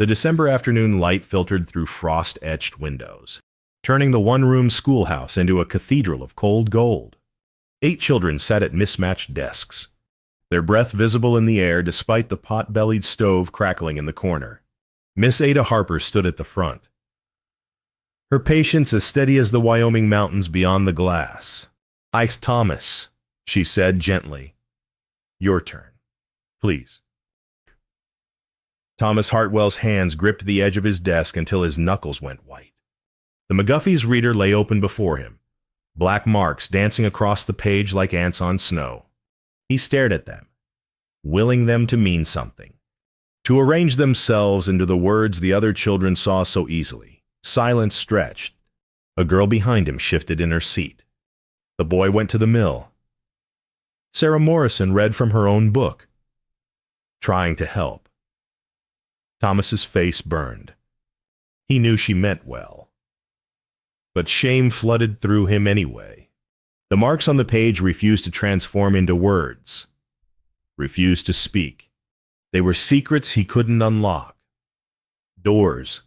The December afternoon light filtered through frost-etched windows, turning the one-room schoolhouse into a cathedral of cold gold. 8 children sat at mismatched desks, their breath visible in the air despite the pot-bellied stove crackling in the corner. Miss Ada Harper stood at the front, her patience as steady as the Wyoming mountains beyond the glass. "Ice Thomas," she said gently. "Your turn, please." Thomas Hartwell's hands gripped the edge of his desk until his knuckles went white. The McGuffey's reader lay open before him, black marks dancing across the page like ants on snow. He stared at them, willing them to mean something, to arrange themselves into the words the other children saw so easily. Silence stretched. A girl behind him shifted in her seat. The boy went to the mill. Sarah Morrison read from her own book, trying to help. Thomas's face burned. He knew she meant well, but shame flooded through him anyway. The marks on the page refused to transform into words, refused to speak. They were secrets he couldn't unlock, doors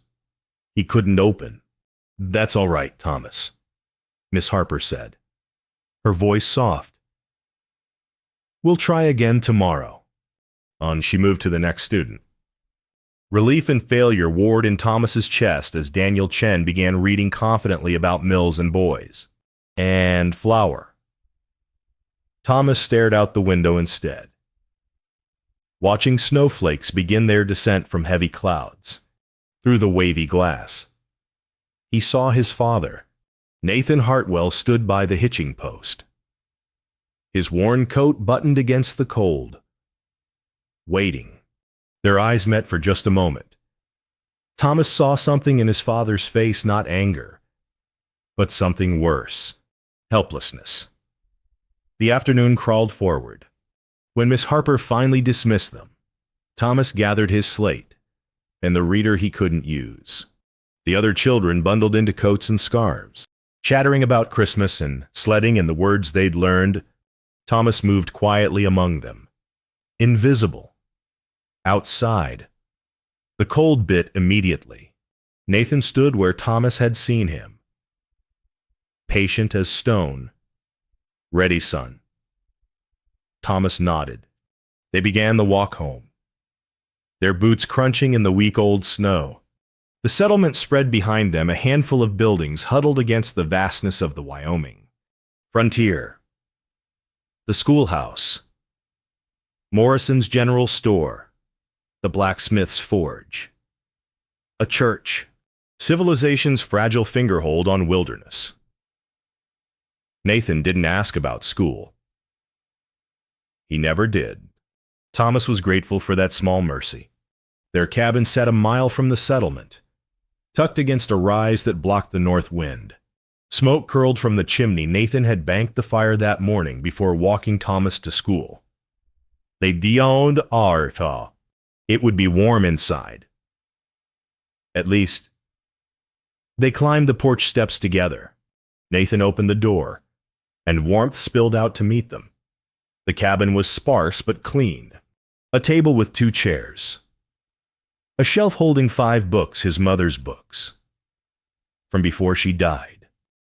he couldn't open. "That's all right, Thomas," Miss Harper said, her voice soft. "We'll try again tomorrow." On she moved to the next student. Relief and failure warred in Thomas's chest as Daniel Chen began reading confidently about mills and boys. And flour. Thomas stared out the window instead, watching snowflakes begin their descent from heavy clouds. Through the wavy glass, he saw his father. Nathan Hartwell stood by the hitching post, his worn coat buttoned against the cold, waiting. Their eyes met for just a moment. Thomas saw something in his father's face, not anger, but something worse, helplessness. The afternoon crawled forward. When Miss Harper finally dismissed them, Thomas gathered his slate and the reader he couldn't use. The other children bundled into coats and scarves, chattering about Christmas and sledding and the words they'd learned. Thomas moved quietly among them, invisible, outside. The cold bit immediately. Nathan stood where Thomas had seen him, patient as stone. "Ready, son." Thomas nodded. They began the walk home, their boots crunching in the week-old snow. The settlement spread behind them, a handful of buildings huddled against the vastness of the Wyoming. Frontier, the schoolhouse, Morrison's general store, the blacksmith's forge, a church, civilization's fragile fingerhold on wilderness. Nathan didn't ask about school. He never did. Thomas was grateful for that small mercy. Their cabin sat a mile from the settlement, tucked against a rise that blocked the north wind. Smoke curled from the chimney. Nathan had banked the fire that morning before walking Thomas to school. They donned Arta. It would be warm inside. At least, they climbed the porch steps together. Nathan opened the door, and warmth spilled out to meet them. The cabin was sparse but clean. A table with 2 chairs. A shelf holding 5 books, his mother's books, from before she died.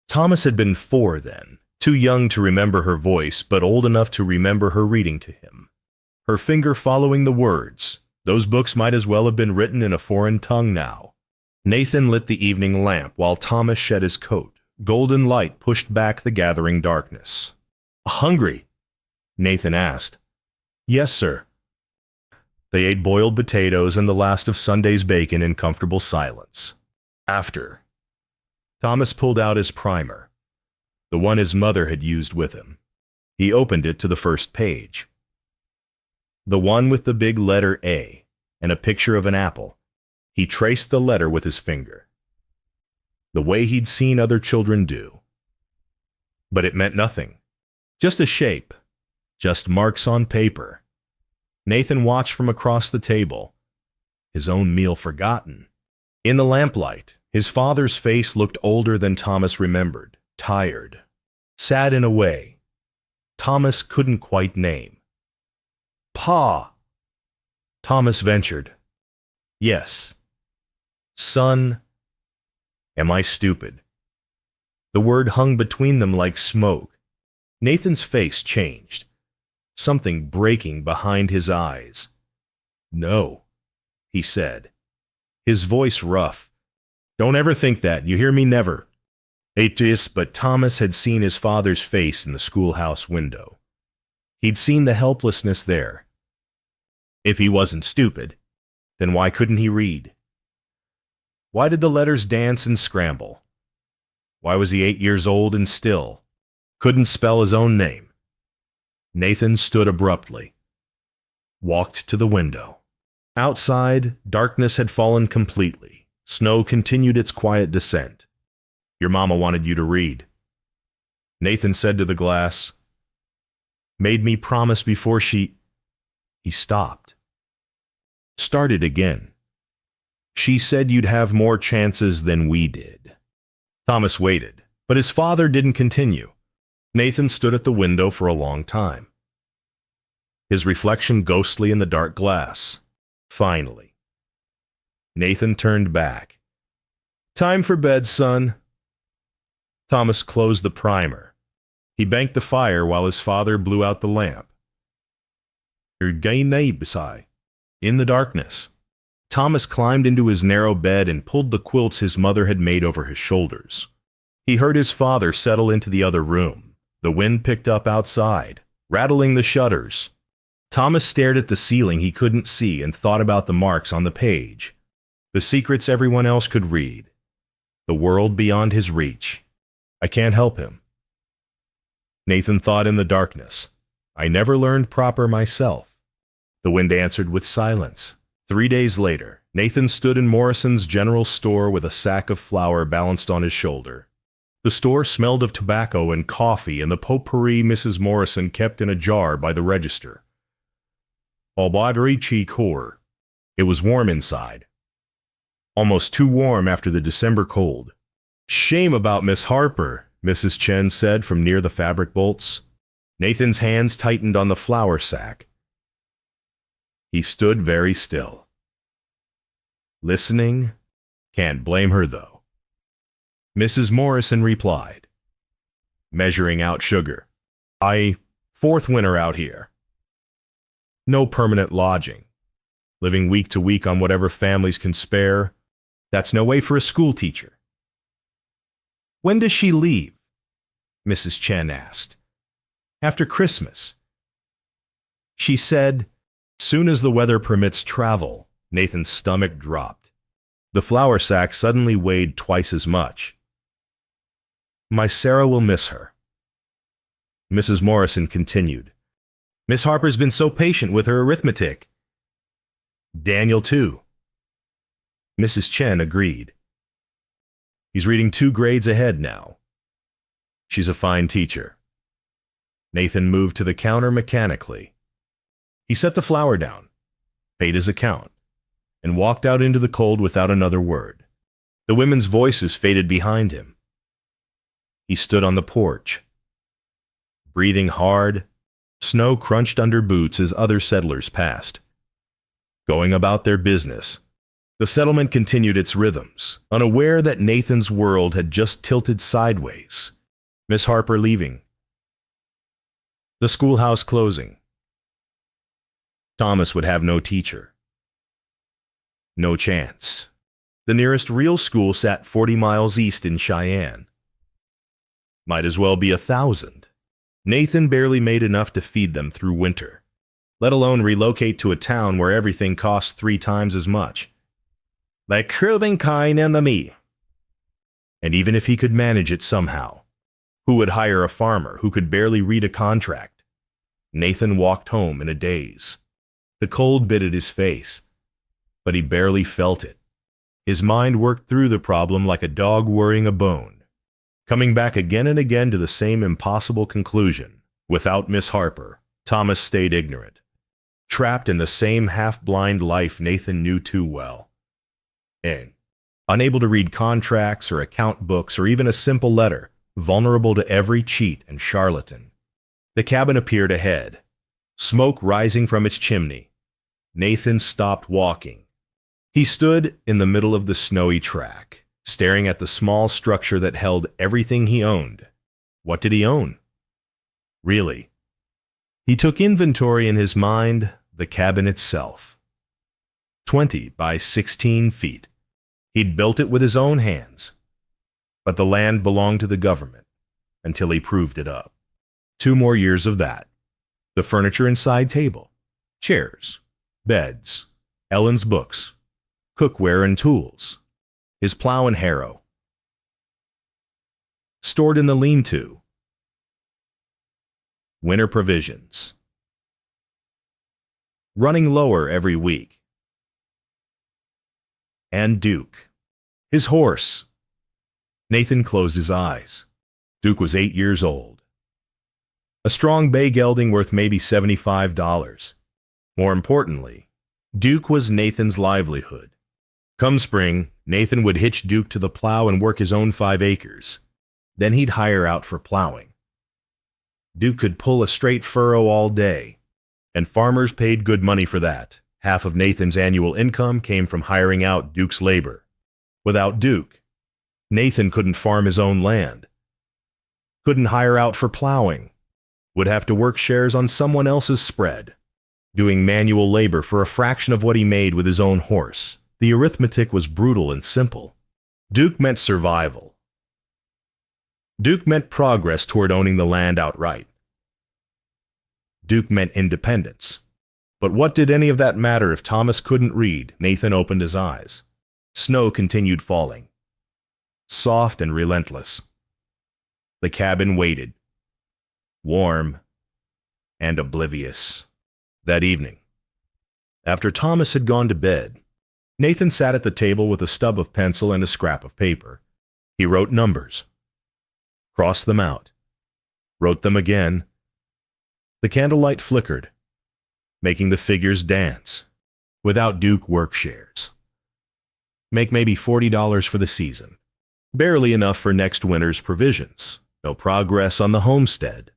Thomas had been 4 then, too young to remember her voice, but old enough to remember her reading to him. Her finger following the words. Those books might as well have been written in a foreign tongue now. Nathan lit the evening lamp while Thomas shed his coat. Golden light pushed back the gathering darkness. "Hungry?" Nathan asked. "Yes, sir." They ate boiled potatoes and the last of Sunday's bacon in comfortable silence. After, Thomas pulled out his primer, the one his mother had used with him. He opened it to the first page, the one with the big letter A and a picture of an apple. He traced the letter with his finger, the way he'd seen other children do. But it meant nothing. Just a shape, just marks on paper. Nathan watched from across the table, his own meal forgotten. In the lamplight, his father's face looked older than Thomas remembered, tired, sad in a way Thomas couldn't quite name. "Pa," Thomas ventured. "Yes." Son, am I stupid? The word hung between them like smoke. Nathan's face changed, something breaking behind his eyes. No, he said, his voice rough. Don't ever think that, you hear me? Never. But Thomas had seen his father's face in the schoolhouse window. He'd seen the helplessness there. If he wasn't stupid, then why couldn't he read? Why did the letters dance and scramble? Why was he 8 years old and still couldn't spell his own name? Nathan stood abruptly, walked to the window. Outside, darkness had fallen completely. Snow continued its quiet descent. Your mama wanted you to read. Nathan said to the glass. Made me promise before she... He stopped. Started again. She said you'd have more chances than we did. Thomas waited, but his father didn't continue. Nathan stood at the window for a long time, his reflection ghostly in the dark glass. Finally, Nathan turned back. Time for bed, son. Thomas closed the primer. He banked the fire while his father blew out the lamp. In the darkness, Thomas climbed into his narrow bed and pulled the quilts his mother had made over his shoulders. He heard his father settle into the other room. The wind picked up outside, rattling the shutters. Thomas stared at the ceiling he couldn't see and thought about the marks on the page, the secrets everyone else could read, the world beyond his reach. I can't help him. Nathan thought in the darkness. I never learned proper myself. The wind answered with silence. 3 days later, Nathan stood in Morrison's general store with a sack of flour balanced on his shoulder. The store smelled of tobacco and coffee and the potpourri Mrs. Morrison kept in a jar by the register. It was warm inside. Almost too warm after the December cold. Shame about Miss Harper, Mrs. Chen said from near the fabric bolts. Nathan's hands tightened on the flour sack. He stood very still. Listening? Can't blame her, though. Mrs. Morrison replied, measuring out sugar. Fourth winter out here. No permanent lodging. Living week to week on whatever families can spare. That's no way for a school teacher. When does she leave? Mrs. Chen asked. After Christmas. She said, soon as the weather permits travel. Nathan's stomach dropped. The flour sack suddenly weighed twice as much. My Sarah will miss her. Mrs. Morrison continued. Miss Harper's been so patient with her arithmetic. Daniel, too. Mrs. Chen agreed. He's reading 2 grades ahead now. She's a fine teacher. Nathan moved to the counter mechanically. He set the flour down, paid his account, and walked out into the cold without another word. The women's voices faded behind him. He stood on the porch, breathing hard. Snow crunched under boots as other settlers passed, going about their business. The settlement continued its rhythms, unaware that Nathan's world had just tilted sideways. Miss Harper leaving. The schoolhouse closing. Thomas would have no teacher. No chance. The nearest real school sat 40 miles east in Cheyenne. Might as well be 1,000. Nathan barely made enough to feed them through winter, let alone relocate to a town where everything costs 3 times as much. Like curbing kind and the me. And even if he could manage it somehow, who would hire a farmer who could barely read a contract? Nathan walked home in a daze. The cold bit at his face, but he barely felt it. His mind worked through the problem like a dog worrying a bone, coming back again and again to the same impossible conclusion. Without Miss Harper, Thomas stayed ignorant, trapped in the same half-blind life Nathan knew too well. And, unable to read contracts or account books or even a simple letter, vulnerable to every cheat and charlatan. The cabin appeared ahead, smoke rising from its chimney. Nathan stopped walking. He stood in the middle of the snowy track, staring at the small structure that held everything he owned. What did he own? Really? He took inventory in his mind, the cabin itself. 20 by 16 feet. He'd built it with his own hands. But the land belonged to the government, until he proved it up. 2 more years of that. The furniture inside table, chairs, beds, Ellen's books, cookware and tools, his plow and harrow. Stored in the lean-to. Winter provisions. Running lower every week. And Duke. His horse. Nathan closed his eyes. Duke was 8 years old. A strong bay gelding worth maybe $75. More importantly, Duke was Nathan's livelihood. Come spring, Nathan would hitch Duke to the plow and work his own 5 acres. Then he'd hire out for plowing. Duke could pull a straight furrow all day, and farmers paid good money for that. Half of Nathan's annual income came from hiring out Duke's labor. Without Duke, Nathan couldn't farm his own land, couldn't hire out for plowing, would have to work shares on someone else's spread, doing manual labor for a fraction of what he made with his own horse. The arithmetic was brutal and simple. Duke meant survival. Duke meant progress toward owning the land outright. Duke meant independence. But what did any of that matter if Thomas couldn't read? Nathan opened his eyes. Snow continued falling, soft and relentless. The cabin waited, warm and oblivious. That evening, after Thomas had gone to bed, Nathan sat at the table with a stub of pencil and a scrap of paper. He wrote numbers, crossed them out, wrote them again. The candlelight flickered, making the figures dance. Without Duke work shares. Make maybe $40 for the season. Barely enough for next winter's provisions. No progress on the homestead.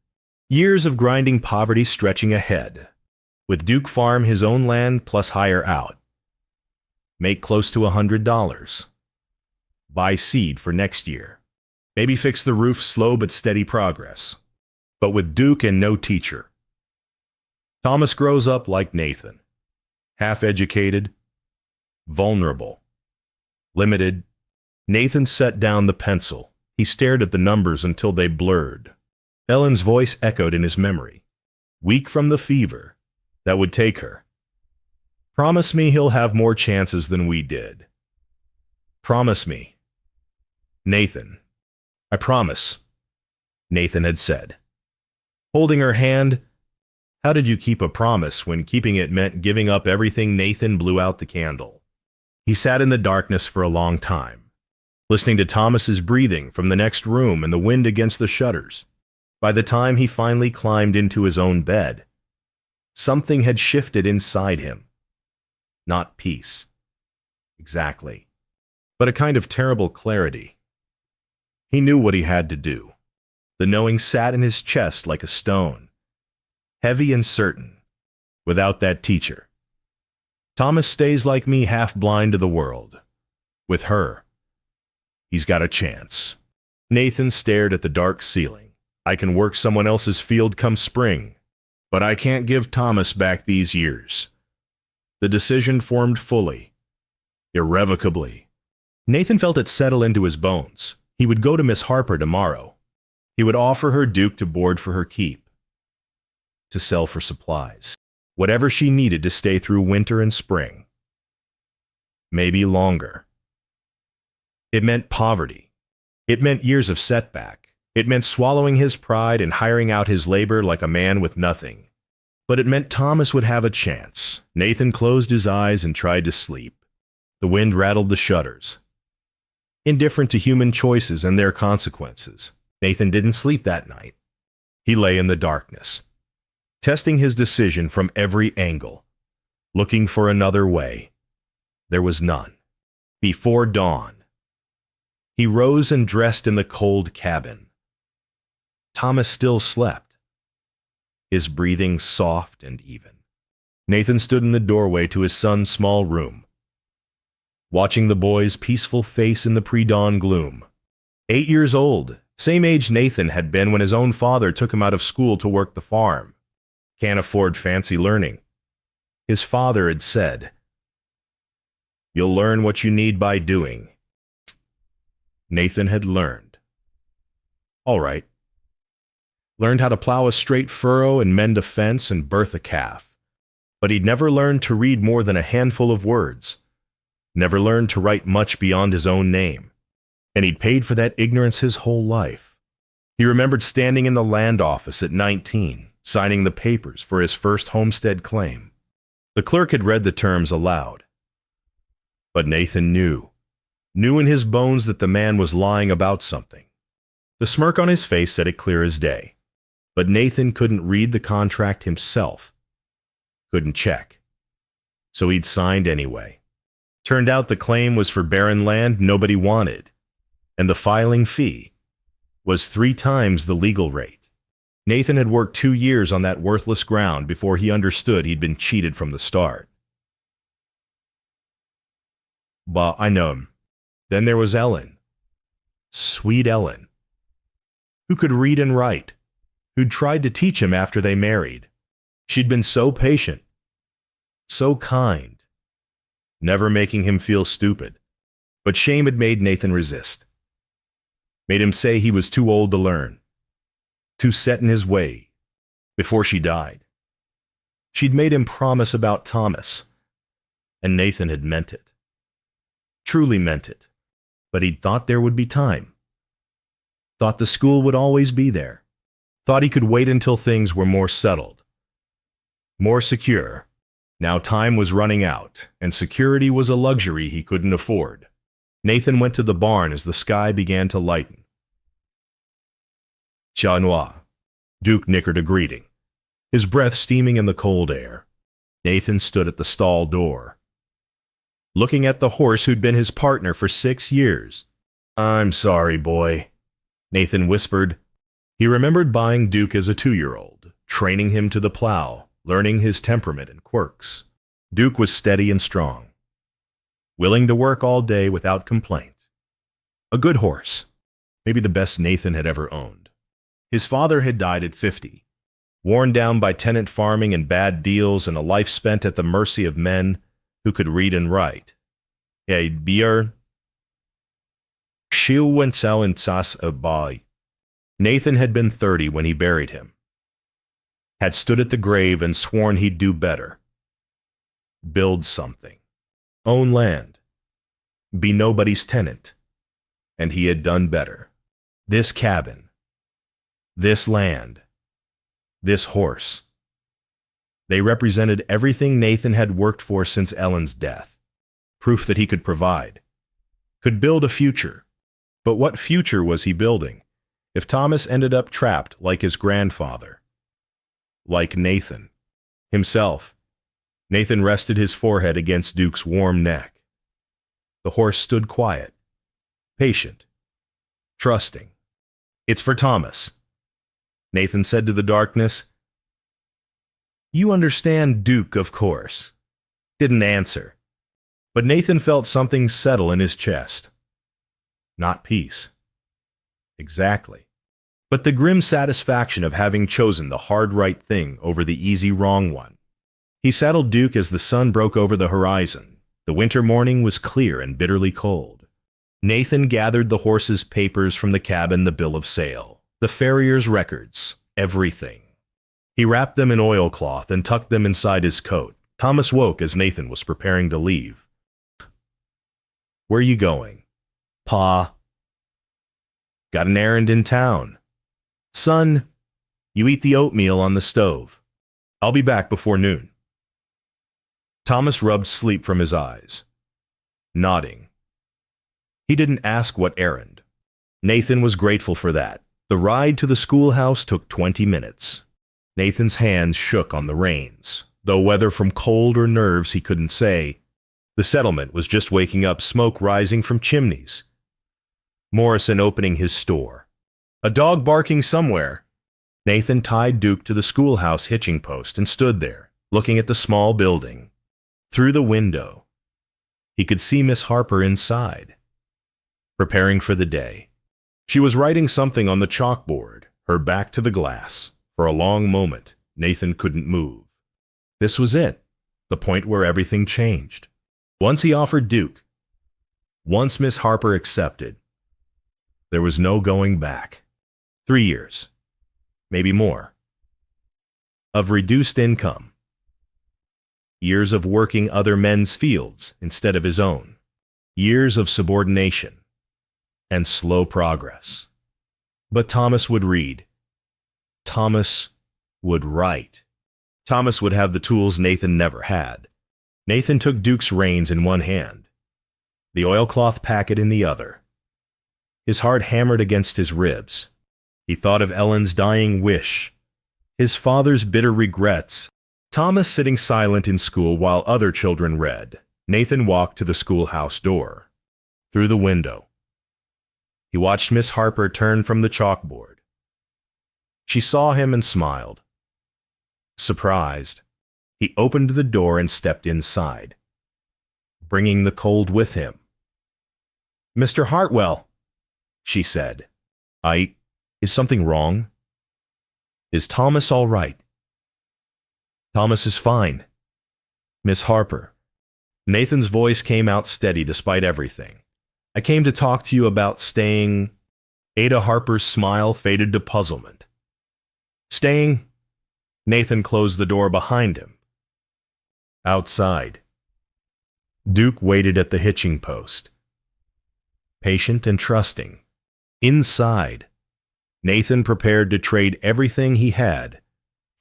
Years of grinding poverty stretching ahead. With Duke farm his own land plus hire out. Make close to $100. Buy seed for next year. Maybe fix the roof. Slow but steady progress. But with Duke and no teacher. Thomas grows up like Nathan. Half-educated, vulnerable, limited. Nathan set down the pencil. He stared at the numbers until they blurred. Ellen's voice echoed in his memory. Weak from the fever that would take her. Promise me he'll have more chances than we did. Promise me. Nathan. I promise, Nathan had said. Holding her hand, how did you keep a promise when keeping it meant giving up everything? Nathan blew out the candle. He sat in the darkness for a long time, listening to Thomas's breathing from the next room and the wind against the shutters. By the time he finally climbed into his own bed, something had shifted inside him. Not peace, exactly, but a kind of terrible clarity. He knew what he had to do. The knowing sat in his chest like a stone, heavy and certain, without that teacher. Thomas stays like me, half blind to the world. With her, he's got a chance. Nathan stared at the dark ceiling. I can work someone else's field come spring, but I can't give Thomas back these years. The decision formed fully, irrevocably. Nathan felt it settle into his bones. He would go to Miss Harper tomorrow. He would offer her Duke to board for her keep, to sell for supplies, whatever she needed to stay through winter and spring. Maybe longer. It meant poverty. It meant years of setback. It meant swallowing his pride and hiring out his labor like a man with nothing. But it meant Thomas would have a chance. Nathan closed his eyes and tried to sleep. The wind rattled the shutters. Indifferent to human choices and their consequences, Nathan didn't sleep that night. He lay in the darkness, testing his decision from every angle, looking for another way. There was none. Before dawn, he rose and dressed in the cold cabin. Thomas still slept, his breathing soft and even. Nathan stood in the doorway to his son's small room. watching the boy's peaceful face in the pre-dawn gloom. 8 years old, same age Nathan had been when his own father took him out of school to work the farm. Can't afford fancy learning. His father had said, "You'll learn what you need by doing." Nathan had learned. All right. Learned how to plow a straight furrow and mend a fence and birth a calf. But he'd never learned to read more than a handful of words. Never learned to write much beyond his own name. And he'd paid for that ignorance his whole life. He remembered standing in the land office at 19, signing the papers for his first homestead claim. The clerk had read the terms aloud. But Nathan knew in his bones that the man was lying about something. The smirk on his face said it clear as day. But Nathan couldn't read the contract himself. Couldn't check. So he'd signed anyway. Turned out the claim was for barren land nobody wanted, and the filing fee was 3 times the legal rate. Nathan had worked 2 years on that worthless ground before he understood he'd been cheated from the start. Bah, I know him. Then there was Ellen. Sweet Ellen. Who could read and write. Who'd tried to teach him after they married. She'd been so patient. So kind. Never making him feel stupid. But shame had made Nathan resist. Made him say he was too old to learn. Too set in his way. Before she died. She'd made him promise about Thomas. And Nathan had meant it. Truly meant it. But he'd thought there would be time. Thought the school would always be there. Thought he could wait until things were more settled. More secure. Now time was running out, and security was a luxury he couldn't afford. Nathan went to the barn as the sky began to lighten. Chat noir. Duke nickered a greeting, his breath steaming in the cold air. Nathan stood at the stall door, looking at the horse who'd been his partner for 6 years. "I'm sorry, boy," Nathan whispered. He remembered buying Duke as a 2-year-old, training him to the plow, learning his temperament and quirks. Duke was steady and strong, willing to work all day without complaint. A good horse, maybe the best Nathan had ever owned. His father had died at 50, worn down by tenant farming and bad deals and a life spent at the mercy of men who could read and write. Nathan had been 30 when he buried him. Had stood at the grave and sworn he'd do better. Build something. Own land. Be nobody's tenant. And he had done better. This cabin. This land. This horse. They represented everything Nathan had worked for since Ellen's death. Proof that he could provide. Could build a future. But what future was he building if Thomas ended up trapped like his grandfather? Like Nathan. Himself. Nathan rested his forehead against Duke's warm neck. The horse stood quiet. Patient. Trusting. "It's for Thomas," Nathan said to the darkness. "You understand Duke, of course." Didn't answer. But Nathan felt something settle in his chest. Not peace. Exactly. But the grim satisfaction of having chosen the hard right thing over the easy wrong one. He saddled Duke as the sun broke over the horizon. The winter morning was clear and bitterly cold. Nathan gathered the horse's papers from the cabin, the bill of sale, the farrier's records, everything. He wrapped them in oilcloth and tucked them inside his coat. Thomas woke as Nathan was preparing to leave. "Where you going?" "Pa." "Got an errand in town." "Son, you eat the oatmeal on the stove. I'll be back before noon." Thomas rubbed sleep from his eyes, nodding. He didn't ask what errand. Nathan was grateful for that. The ride to the schoolhouse took 20 minutes. Nathan's hands shook on the reins, though whether from cold or nerves he couldn't say. The settlement was just waking up, smoke rising from chimneys. Morrison opening his store. A dog barking somewhere. Nathan tied Duke to the schoolhouse hitching post and stood there, looking at the small building. Through the window. He could see Miss Harper inside, preparing for the day. She was writing something on the chalkboard, her back to the glass. For a long moment, Nathan couldn't move. This was it, the point where everything changed. Once he offered Duke, once Miss Harper accepted, there was no going back. 3 years, maybe more, of reduced income. Years of working other men's fields instead of his own. Years of subordination and slow progress. But Thomas would read. Thomas would write. Thomas would have the tools Nathan never had. Nathan took Duke's reins in one hand, the oilcloth packet in the other. His heart hammered against his ribs. He thought of Ellen's dying wish, his father's bitter regrets. Thomas sitting silent in school while other children read. Nathan walked to the schoolhouse door. Through the window, he watched Miss Harper turn from the chalkboard. She saw him and smiled. Surprised, he opened the door and stepped inside, bringing the cold with him. "Mr. Hartwell," she said. Is something wrong? Is Thomas all right?" "Thomas is fine, Miss Harper." Nathan's voice came out steady despite everything. "I came to talk to you about staying." Ada Harper's smile faded to puzzlement. "Staying?" Nathan closed the door behind him. Outside, Duke waited at the hitching post, patient and trusting. Inside, Nathan prepared to trade everything he had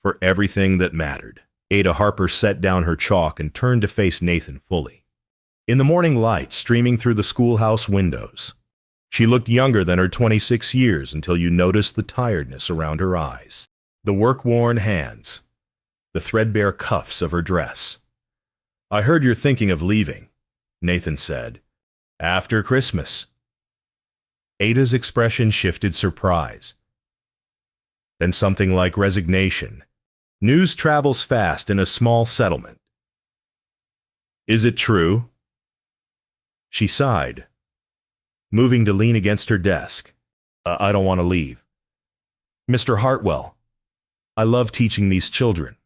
for everything that mattered. Ada Harper set down her chalk and turned to face Nathan fully. In the morning light streaming through the schoolhouse windows, she looked younger than her 26 years until you noticed the tiredness around her eyes, the work-worn hands, the threadbare cuffs of her dress. "I heard you're thinking of leaving," Nathan said. "After Christmas." Ada's expression shifted surprise, then something like resignation. News travels fast in a small settlement. "Is it true?" She sighed, moving to lean against her desk. I don't want to leave. Mr. Hartwell, I love teaching these children,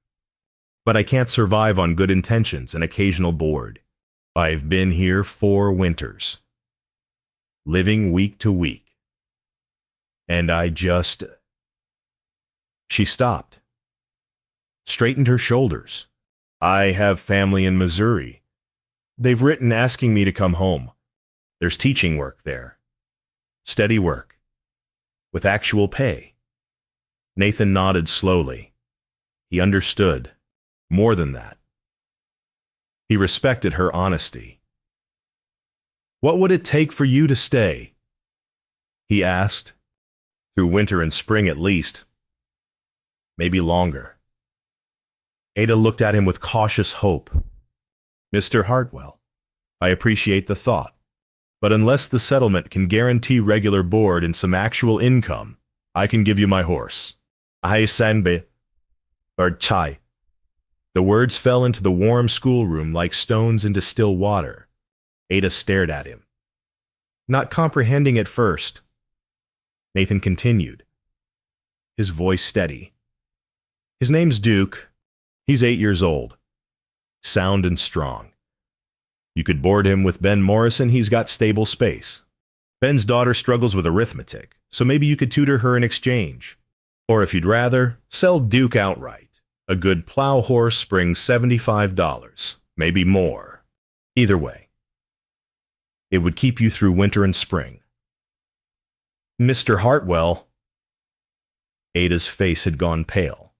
but I can't survive on good intentions and occasional board. I've been here 4 winters, living week to week, and I just..." She stopped, straightened her shoulders. "I have family in Missouri. They've written asking me to come home. There's teaching work there. Steady work, with actual pay." Nathan nodded slowly. He understood. More than that. He respected her honesty. "What would it take for you to stay?" he asked. "Through winter and spring at least. Maybe longer." Ada looked at him with cautious hope. "Mr. Hartwell, I appreciate the thought, but unless the settlement can guarantee regular board and some actual income, I can give you my horse. I sanbe, or chai." The words fell into the warm schoolroom like stones into still water. Ada stared at him, not comprehending at first. Nathan continued, his voice steady. "His name's Duke. He's 8 years old. Sound and strong. You could board him with Ben Morrison. He's got stable space. Ben's daughter struggles with arithmetic, so maybe you could tutor her in exchange. Or if you'd rather, sell Duke outright. A good plow horse brings $75, maybe more. Either way, it would keep you through winter and spring." "Mr. Hartwell." Ada's face had gone pale.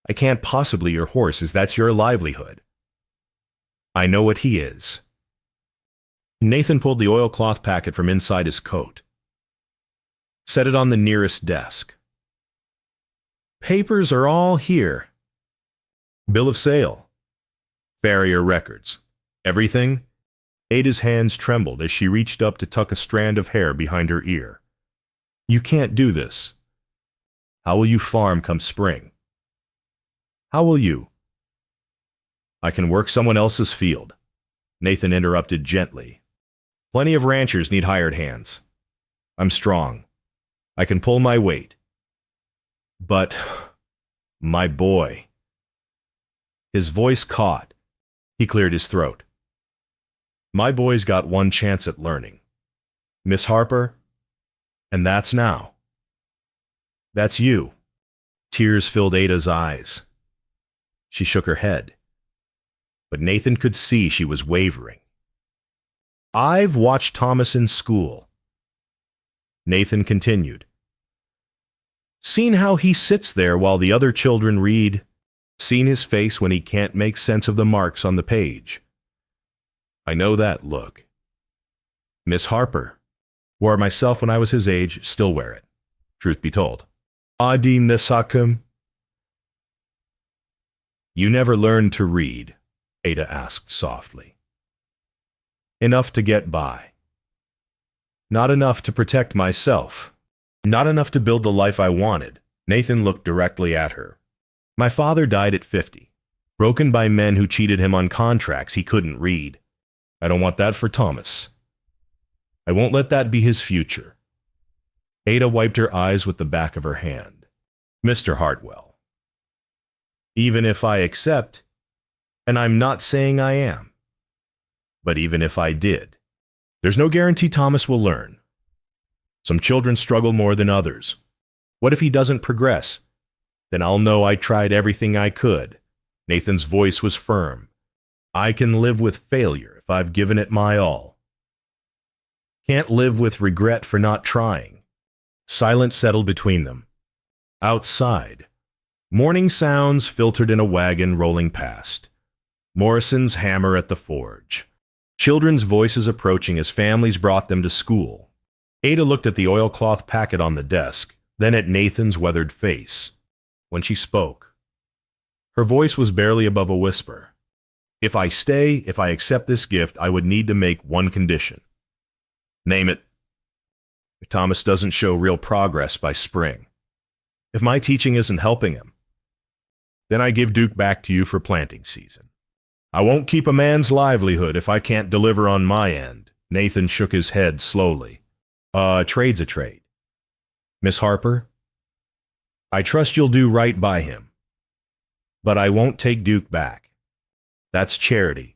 "I can't possibly your horse, as that's your livelihood." "I know what he is." Nathan pulled the oilcloth packet from inside his coat. Set it on the nearest desk. "Papers are all here. Bill of sale. Farrier records. Everything?" Ada's hands trembled as she reached up to tuck a strand of hair behind her ear. "You can't do this. How will you farm come spring? How will you?" "I can work someone else's field." Nathan interrupted gently. Plenty of ranchers need hired hands. I'm strong. I can pull my weight. But, my boy. His voice caught. He cleared his throat. My boy's got one chance at learning. Miss Harper, and that's now. That's you. Tears filled Ada's eyes. She shook her head. But Nathan could see she was wavering. I've watched Thomas in school. Nathan continued. Seen how he sits there while the other children read. Seen his face when he can't make sense of the marks on the page. I know that look. Miss Harper. Wore it myself when I was his age, still wear it. Truth be told. Adi Nesakum. You never learned to read, Ada asked softly. Enough to get by. Not enough to protect myself. Not enough to build the life I wanted. Nathan looked directly at her. My father died at 50, broken by men who cheated him on contracts he couldn't read. I don't want that for Thomas. I won't let that be his future. Ada wiped her eyes with the back of her hand. Mr. Hartwell. Even if I accept, and I'm not saying I am, but even if I did, there's no guarantee Thomas will learn. Some children struggle more than others. What if he doesn't progress? Then I'll know I tried everything I could. Nathan's voice was firm. I can live with failure if I've given it my all. Can't live with regret for not trying. Silence settled between them. Outside, morning sounds filtered in a wagon rolling past. Morrison's hammer at the forge. Children's voices approaching as families brought them to school. Ada looked at the oilcloth packet on the desk, then at Nathan's weathered face. When she spoke, her voice was barely above a whisper. If I accept this gift, I would need to make one condition. Name it. If Thomas doesn't show real progress by spring, if my teaching isn't helping him, then I give Duke back to you for planting season. I won't keep a man's livelihood if I can't deliver on my end. Nathan shook his head slowly. A trade's a trade. Miss Harper, I trust you'll do right by him. But I won't take Duke back. That's charity.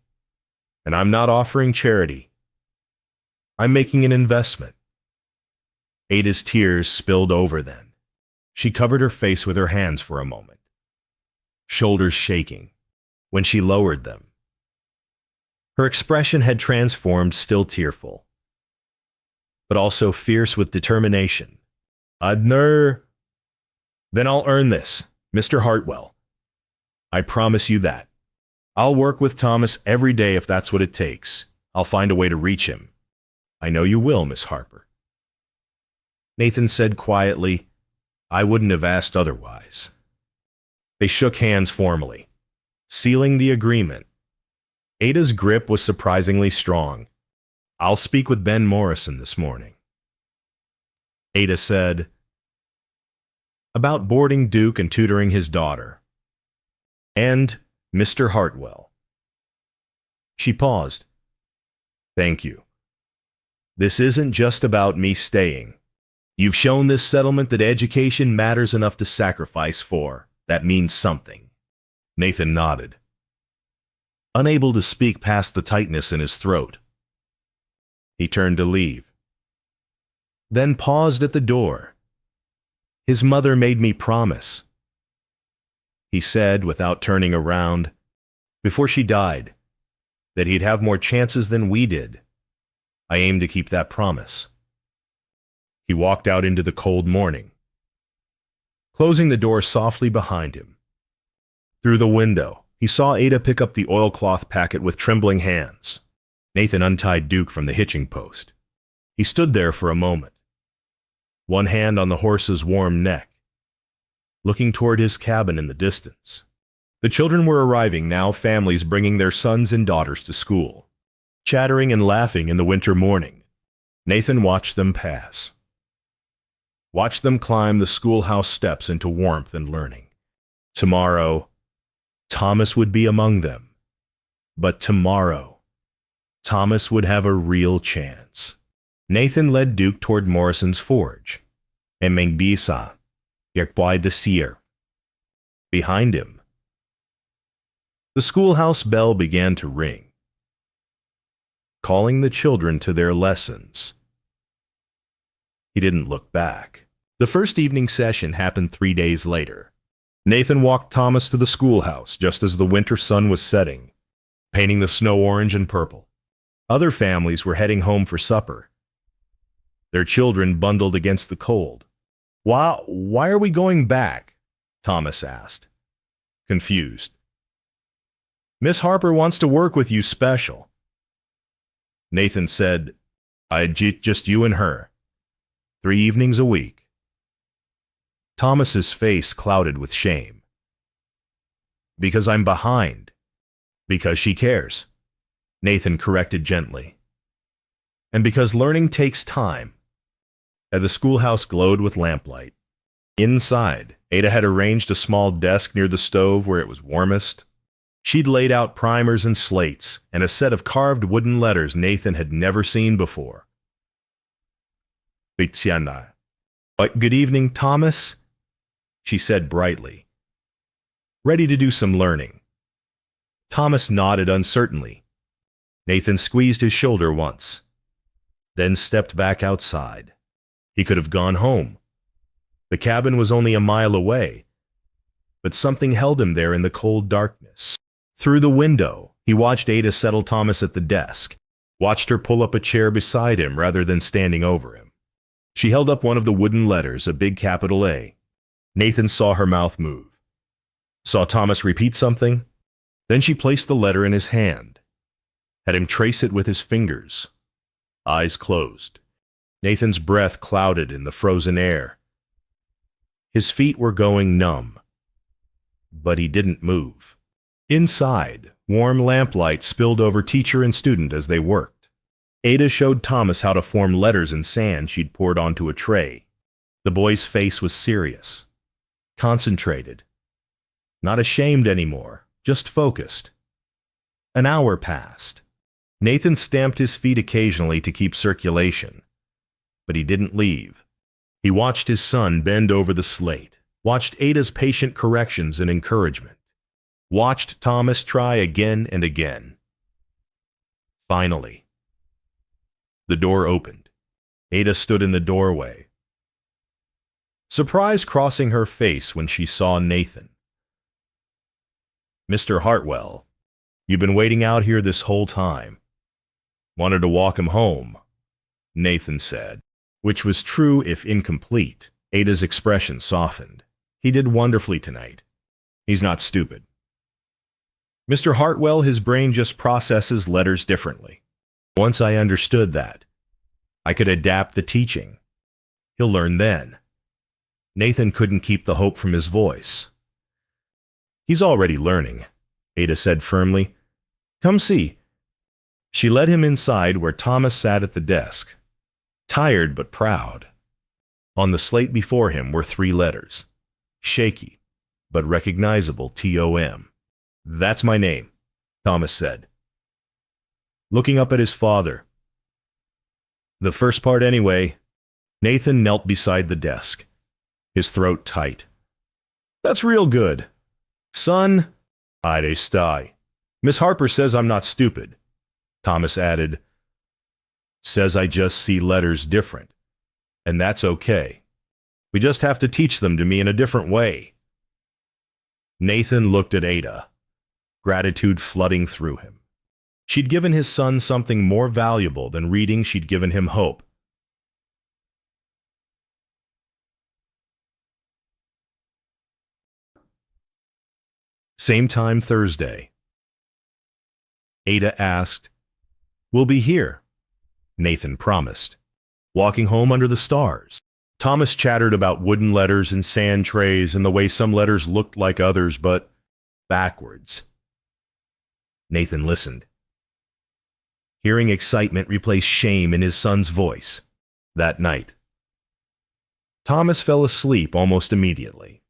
And I'm not offering charity. I'm making an investment. Ada's tears spilled over then. She covered her face with her hands for a moment, shoulders shaking. When she lowered them, her expression had transformed, still tearful, but also fierce with determination. Then I'll earn this, Mr. Hartwell. I promise you that. I'll work with Thomas every day if that's what it takes. I'll find a way to reach him. I know you will, Miss Harper. Nathan said quietly, I wouldn't have asked otherwise. They shook hands formally, sealing the agreement. Ada's grip was surprisingly strong. I'll speak with Ben Morrison this morning. Ada said, about boarding Duke and tutoring his daughter. And Mr. Hartwell. She paused. Thank you. This isn't just about me staying. You've shown this settlement that education matters enough to sacrifice for. That means something. Nathan nodded, unable to speak past the tightness in his throat. He turned to leave, then paused at the door. His mother made me promise, he said without turning around, before she died, that he'd have more chances than we did. I aim to keep that promise. He walked out into the cold morning, closing the door softly behind him. Through the window, he saw Ada pick up the oilcloth packet with trembling hands. Nathan untied Duke from the hitching post. He stood there for a moment, one hand on the horse's warm neck, looking toward his cabin in the distance. The children were arriving now, families bringing their sons and daughters to school, chattering and laughing in the winter morning. Nathan watched them pass, watched them climb the schoolhouse steps into warmth and learning. Tomorrow, Thomas would be among them. But tomorrow, Thomas would have a real chance. Nathan led Duke toward Morrison's forge. And Mengbisa, Yerkboy de Seer. Behind him, the schoolhouse bell began to ring, calling the children to their lessons. He didn't look back. The first evening session happened 3 days later. Nathan walked Thomas to the schoolhouse just as the winter sun was setting, painting the snow orange and purple. Other families were heading home for supper, their children bundled against the cold. Why are we going back? Thomas asked, confused. Miss Harper wants to work with you special. Nathan said, just you and her. 3 evenings a week. Thomas's face clouded with shame. Because I'm behind. Because she cares, Nathan corrected gently. And because learning takes time. The schoolhouse glowed with lamplight. Inside, Ada had arranged a small desk near the stove where it was warmest. She'd laid out primers and slates and a set of carved wooden letters Nathan had never seen before. Good evening, Thomas, she said brightly. Ready to do some learning. Thomas nodded uncertainly. Nathan squeezed his shoulder once, then stepped back outside. He could have gone home. The cabin was only a mile away, but something held him there in the cold darkness. Through the window, he watched Ada settle Thomas at the desk, watched her pull up a chair beside him rather than standing over him. She held up one of the wooden letters, a big capital A. Nathan saw her mouth move. Saw Thomas repeat something. Then she placed the letter in his hand, had him trace it with his fingers. Eyes closed. Nathan's breath clouded in the frozen air. His feet were going numb, but he didn't move. Inside, warm lamplight spilled over teacher and student as they worked. Ada showed Thomas how to form letters in sand she'd poured onto a tray. The boy's face was serious, concentrated, not ashamed anymore, just focused. An hour passed. Nathan stamped his feet occasionally to keep circulation, but he didn't leave. He watched his son bend over the slate, watched Ada's patient corrections and encouragement, watched Thomas try again and again. Finally, the door opened. Ada stood in the doorway, surprise crossing her face when she saw Nathan. Mr. Hartwell, you've been waiting out here this whole time. Wanted to walk him home, Nathan said, which was true if incomplete. Ada's expression softened. He did wonderfully tonight. He's not stupid. Mr. Hartwell, his brain just processes letters differently. Once I understood that, I could adapt the teaching. He'll learn then. Nathan couldn't keep the hope from his voice. He's already learning, Ada said firmly. Come see. She led him inside where Thomas sat at the desk, tired but proud. On the slate before him were 3 letters, shaky but recognizable T-O-M. That's my name, Thomas said, looking up at his father. The first part anyway. Nathan knelt beside the desk, his throat tight. That's real good. Son, I'd stay. Miss Harper says I'm not stupid. Thomas added, says I just see letters different, and that's okay. We just have to teach them to me in a different way. Nathan looked at Ada, gratitude flooding through him. She'd given his son something more valuable than reading. She'd given him hope. Same time Thursday. Ada asked, We'll be here, Nathan promised, walking home under the stars. Thomas chattered about wooden letters and sand trays and the way some letters looked like others, but backwards. Nathan listened, hearing excitement replace shame in his son's voice. That night, Thomas fell asleep almost immediately.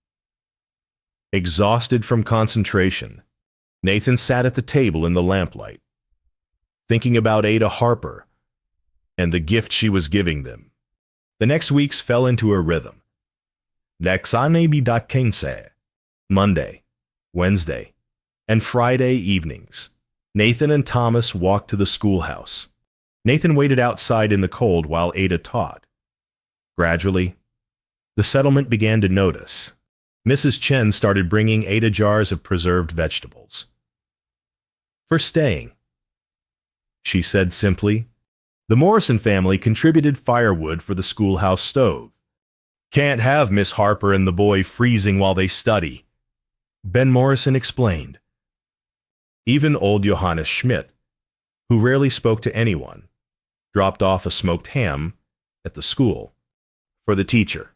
Exhausted from concentration, Nathan sat at the table in the lamplight, thinking about Ada Harper and the gift she was giving them. The next weeks fell into a rhythm. L'examen da quinze, Monday, Wednesday, and Friday evenings. Nathan and Thomas walked to the schoolhouse. Nathan waited outside in the cold while Ada taught. Gradually, the settlement began to notice. Mrs. Chen started bringing Ada jars of preserved vegetables. For staying, she said simply. The Morrison family contributed firewood for the schoolhouse stove. Can't have Miss Harper and the boy freezing while they study, Ben Morrison explained. Even old Johannes Schmidt, who rarely spoke to anyone, dropped off a smoked ham at the school for the teacher.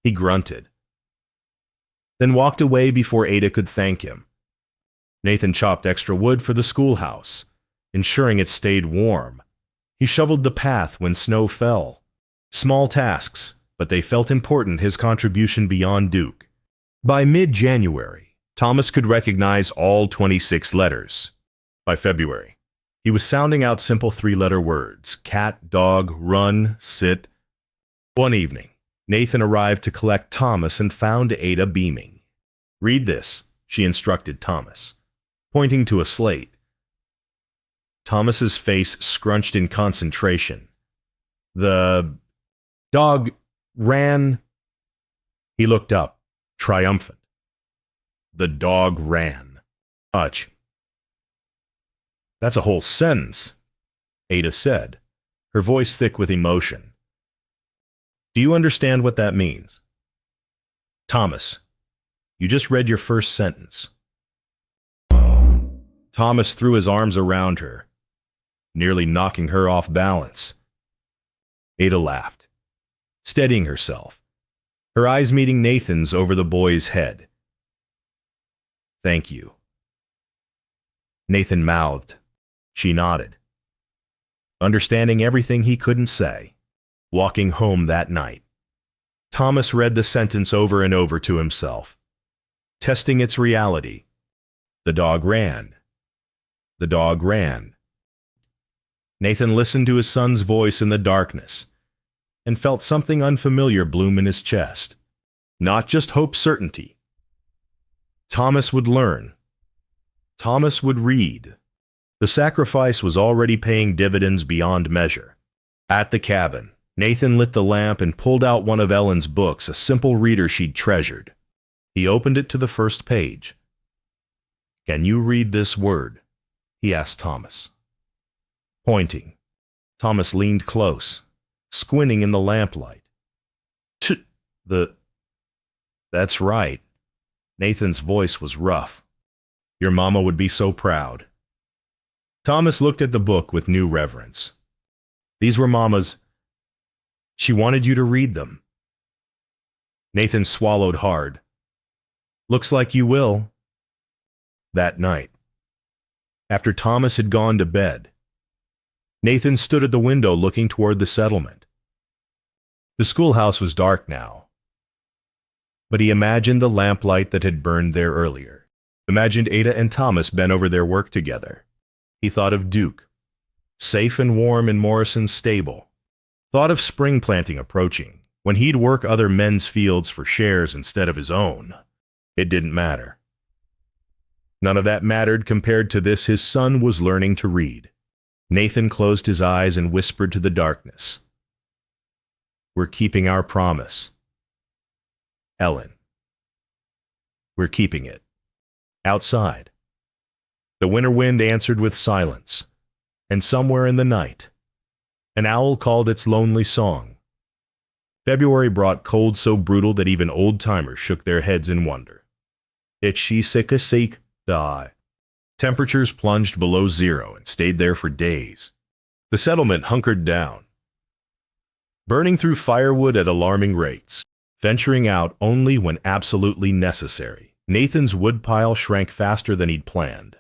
He grunted, then walked away before Ada could thank him. Nathan chopped extra wood for the schoolhouse, ensuring it stayed warm. He shoveled the path when snow fell. Small tasks, but they felt important, his contribution beyond Duke. By mid-January, Thomas could recognize all 26 letters. By February, he was sounding out simple three-letter words: cat, dog, run, sit. One evening, Nathan arrived to collect Thomas and found Ada beaming. Read this, she instructed Thomas, pointing to a slate. Thomas's face scrunched in concentration. The dog ran. He looked up, triumphant. The dog ran. Ugh. That's a whole sentence, Ada said, her voice thick with emotion. Do you understand what that means? Thomas, you just read your first sentence. Thomas threw his arms around her, nearly knocking her off balance. Ada laughed, steadying herself, her eyes meeting Nathan's over the boy's head. Thank you. Nathan mouthed. She nodded, understanding everything he couldn't say. Walking home that night, Thomas read the sentence over and over to himself, testing its reality. The dog ran. The dog ran. Nathan listened to his son's voice in the darkness and felt something unfamiliar bloom in his chest. Not just hope, certainty. Thomas would learn. Thomas would read. The sacrifice was already paying dividends beyond measure. At the cabin, Nathan lit the lamp and pulled out one of Ellen's books, a simple reader she'd treasured. He opened it to the first page. Can you read this word? He asked Thomas. Pointing, Thomas leaned close, squinting in the lamplight. That's right. Nathan's voice was rough. Your mama would be so proud. Thomas looked at the book with new reverence. These were Mama's. She wanted you to read them. Nathan swallowed hard. Looks like you will. That night, after Thomas had gone to bed, Nathan stood at the window looking toward the settlement. The schoolhouse was dark now, but he imagined the lamplight that had burned there earlier. Imagined Ada and Thomas bent over their work together. He thought of Duke, safe and warm in Morrison's stable. Thought of spring planting approaching, when he'd work other men's fields for shares instead of his own. It didn't matter. None of that mattered compared to this. His son was learning to read. Nathan closed his eyes and whispered to the darkness. We're keeping our promise. Ellen. We're keeping it. Outside, the winter wind answered with silence, and somewhere in the night, an owl called its lonely song. February brought cold so brutal that even old-timers shook their heads in wonder. It's she sick a seek, die. Temperatures plunged below zero and stayed there for days. The settlement hunkered down, burning through firewood at alarming rates, venturing out only when absolutely necessary. Nathan's woodpile shrank faster than he'd planned.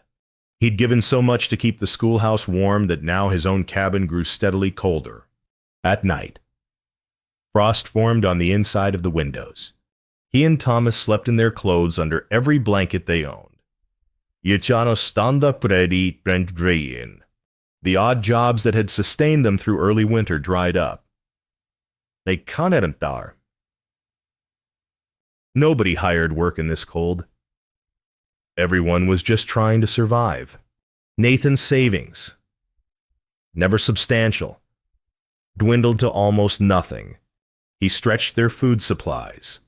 He'd given so much to keep the schoolhouse warm that now his own cabin grew steadily colder. At night, frost formed on the inside of the windows. He and Thomas slept in their clothes under every blanket they owned. Yachano standa predi brent drein. The odd jobs that had sustained them through early winter dried up. They couldn't dar. Nobody hired work in this cold. Everyone was just trying to survive. Nathan's savings, never substantial, dwindled to almost nothing. He stretched their food supplies,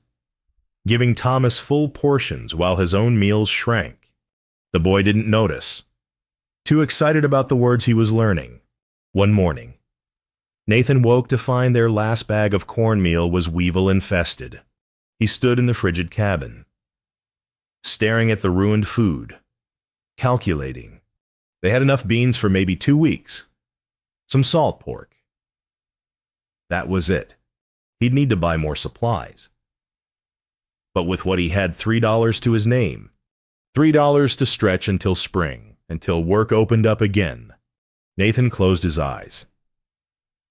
giving Thomas full portions while his own meals shrank. The boy didn't notice, too excited about the words he was learning. One morning, Nathan woke to find their last bag of cornmeal was weevil-infested. He stood in the frigid cabin, staring at the ruined food, calculating. They had enough beans for maybe 2 weeks. Some salt pork. That was it. He'd need to buy more supplies. But with what he had, $3 to his name. $3 to stretch until spring, until work opened up again. Nathan closed his eyes,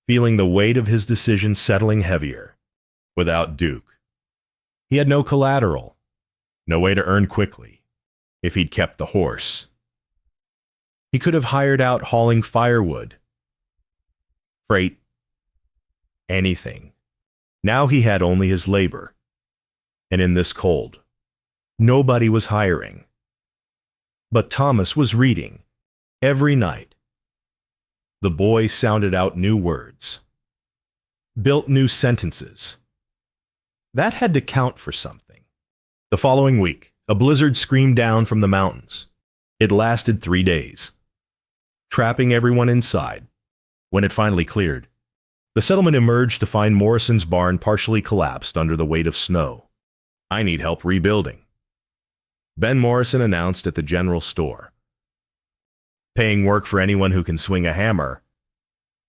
feeling the weight of his decision settling heavier. Without Duke, he had no collateral, no way to earn quickly. If he'd kept the horse, he could have hired out hauling firewood, freight, anything. Now he had only his labor. And in this cold, nobody was hiring. But Thomas was reading. Every night, the boy sounded out new words, built new sentences. That had to count for something. The following week, a blizzard screamed down from the mountains. It lasted 3 days, trapping everyone inside. When it finally cleared, the settlement emerged to find Morrison's barn partially collapsed under the weight of snow. "I need help rebuilding," Ben Morrison announced at the general store. Paying work for anyone who can swing a hammer,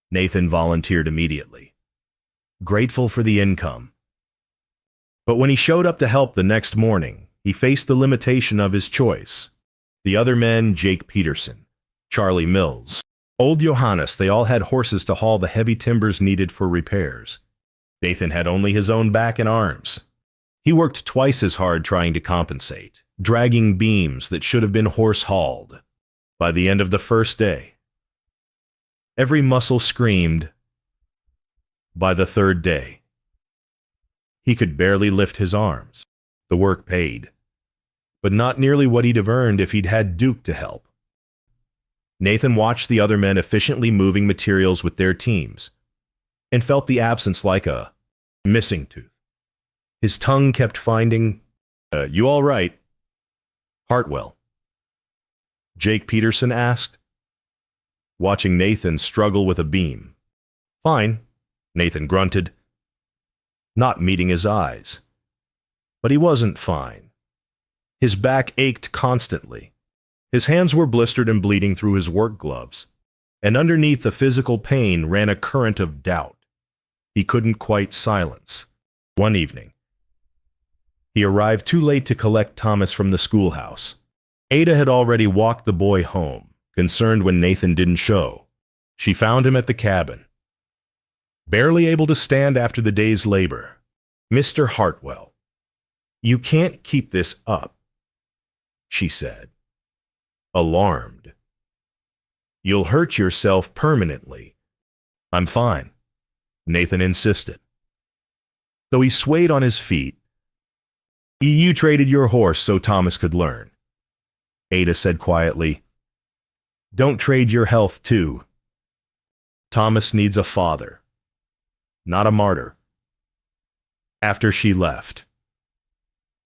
Nathan volunteered immediately, grateful for the income. But when he showed up to help the next morning, he faced the limitation of his choice. The other men, Jake Peterson, Charlie Mills, old Johannes, they all had horses to haul the heavy timbers needed for repairs. Nathan had only his own back and arms. He worked twice as hard trying to compensate, dragging beams that should have been horse-hauled. By the end of the first day, every muscle screamed. By the third day, he could barely lift his arms. The work paid, but not nearly what he'd have earned if he'd had Duke to help. Nathan watched the other men efficiently moving materials with their teams and felt the absence like a missing tooth. His tongue kept finding, "You all right?" "Hartwell?" Jake Peterson asked, watching Nathan struggle with a beam. "Fine," Nathan grunted, not meeting his eyes. But he wasn't fine. His back ached constantly. His hands were blistered and bleeding through his work gloves, and underneath the physical pain ran a current of doubt he couldn't quite silence. One evening, he arrived too late to collect Thomas from the schoolhouse. Ada had already walked the boy home, concerned when Nathan didn't show. She found him at the cabin, barely able to stand after the day's labor. "Mr. Hartwell, you can't keep this up," she said, alarmed. "You'll hurt yourself permanently." "I'm fine," Nathan insisted. Though he swayed on his feet, "You traded your horse so Thomas could learn," Ada said quietly. "Don't trade your health, too. Thomas needs a father, not a martyr." After she left,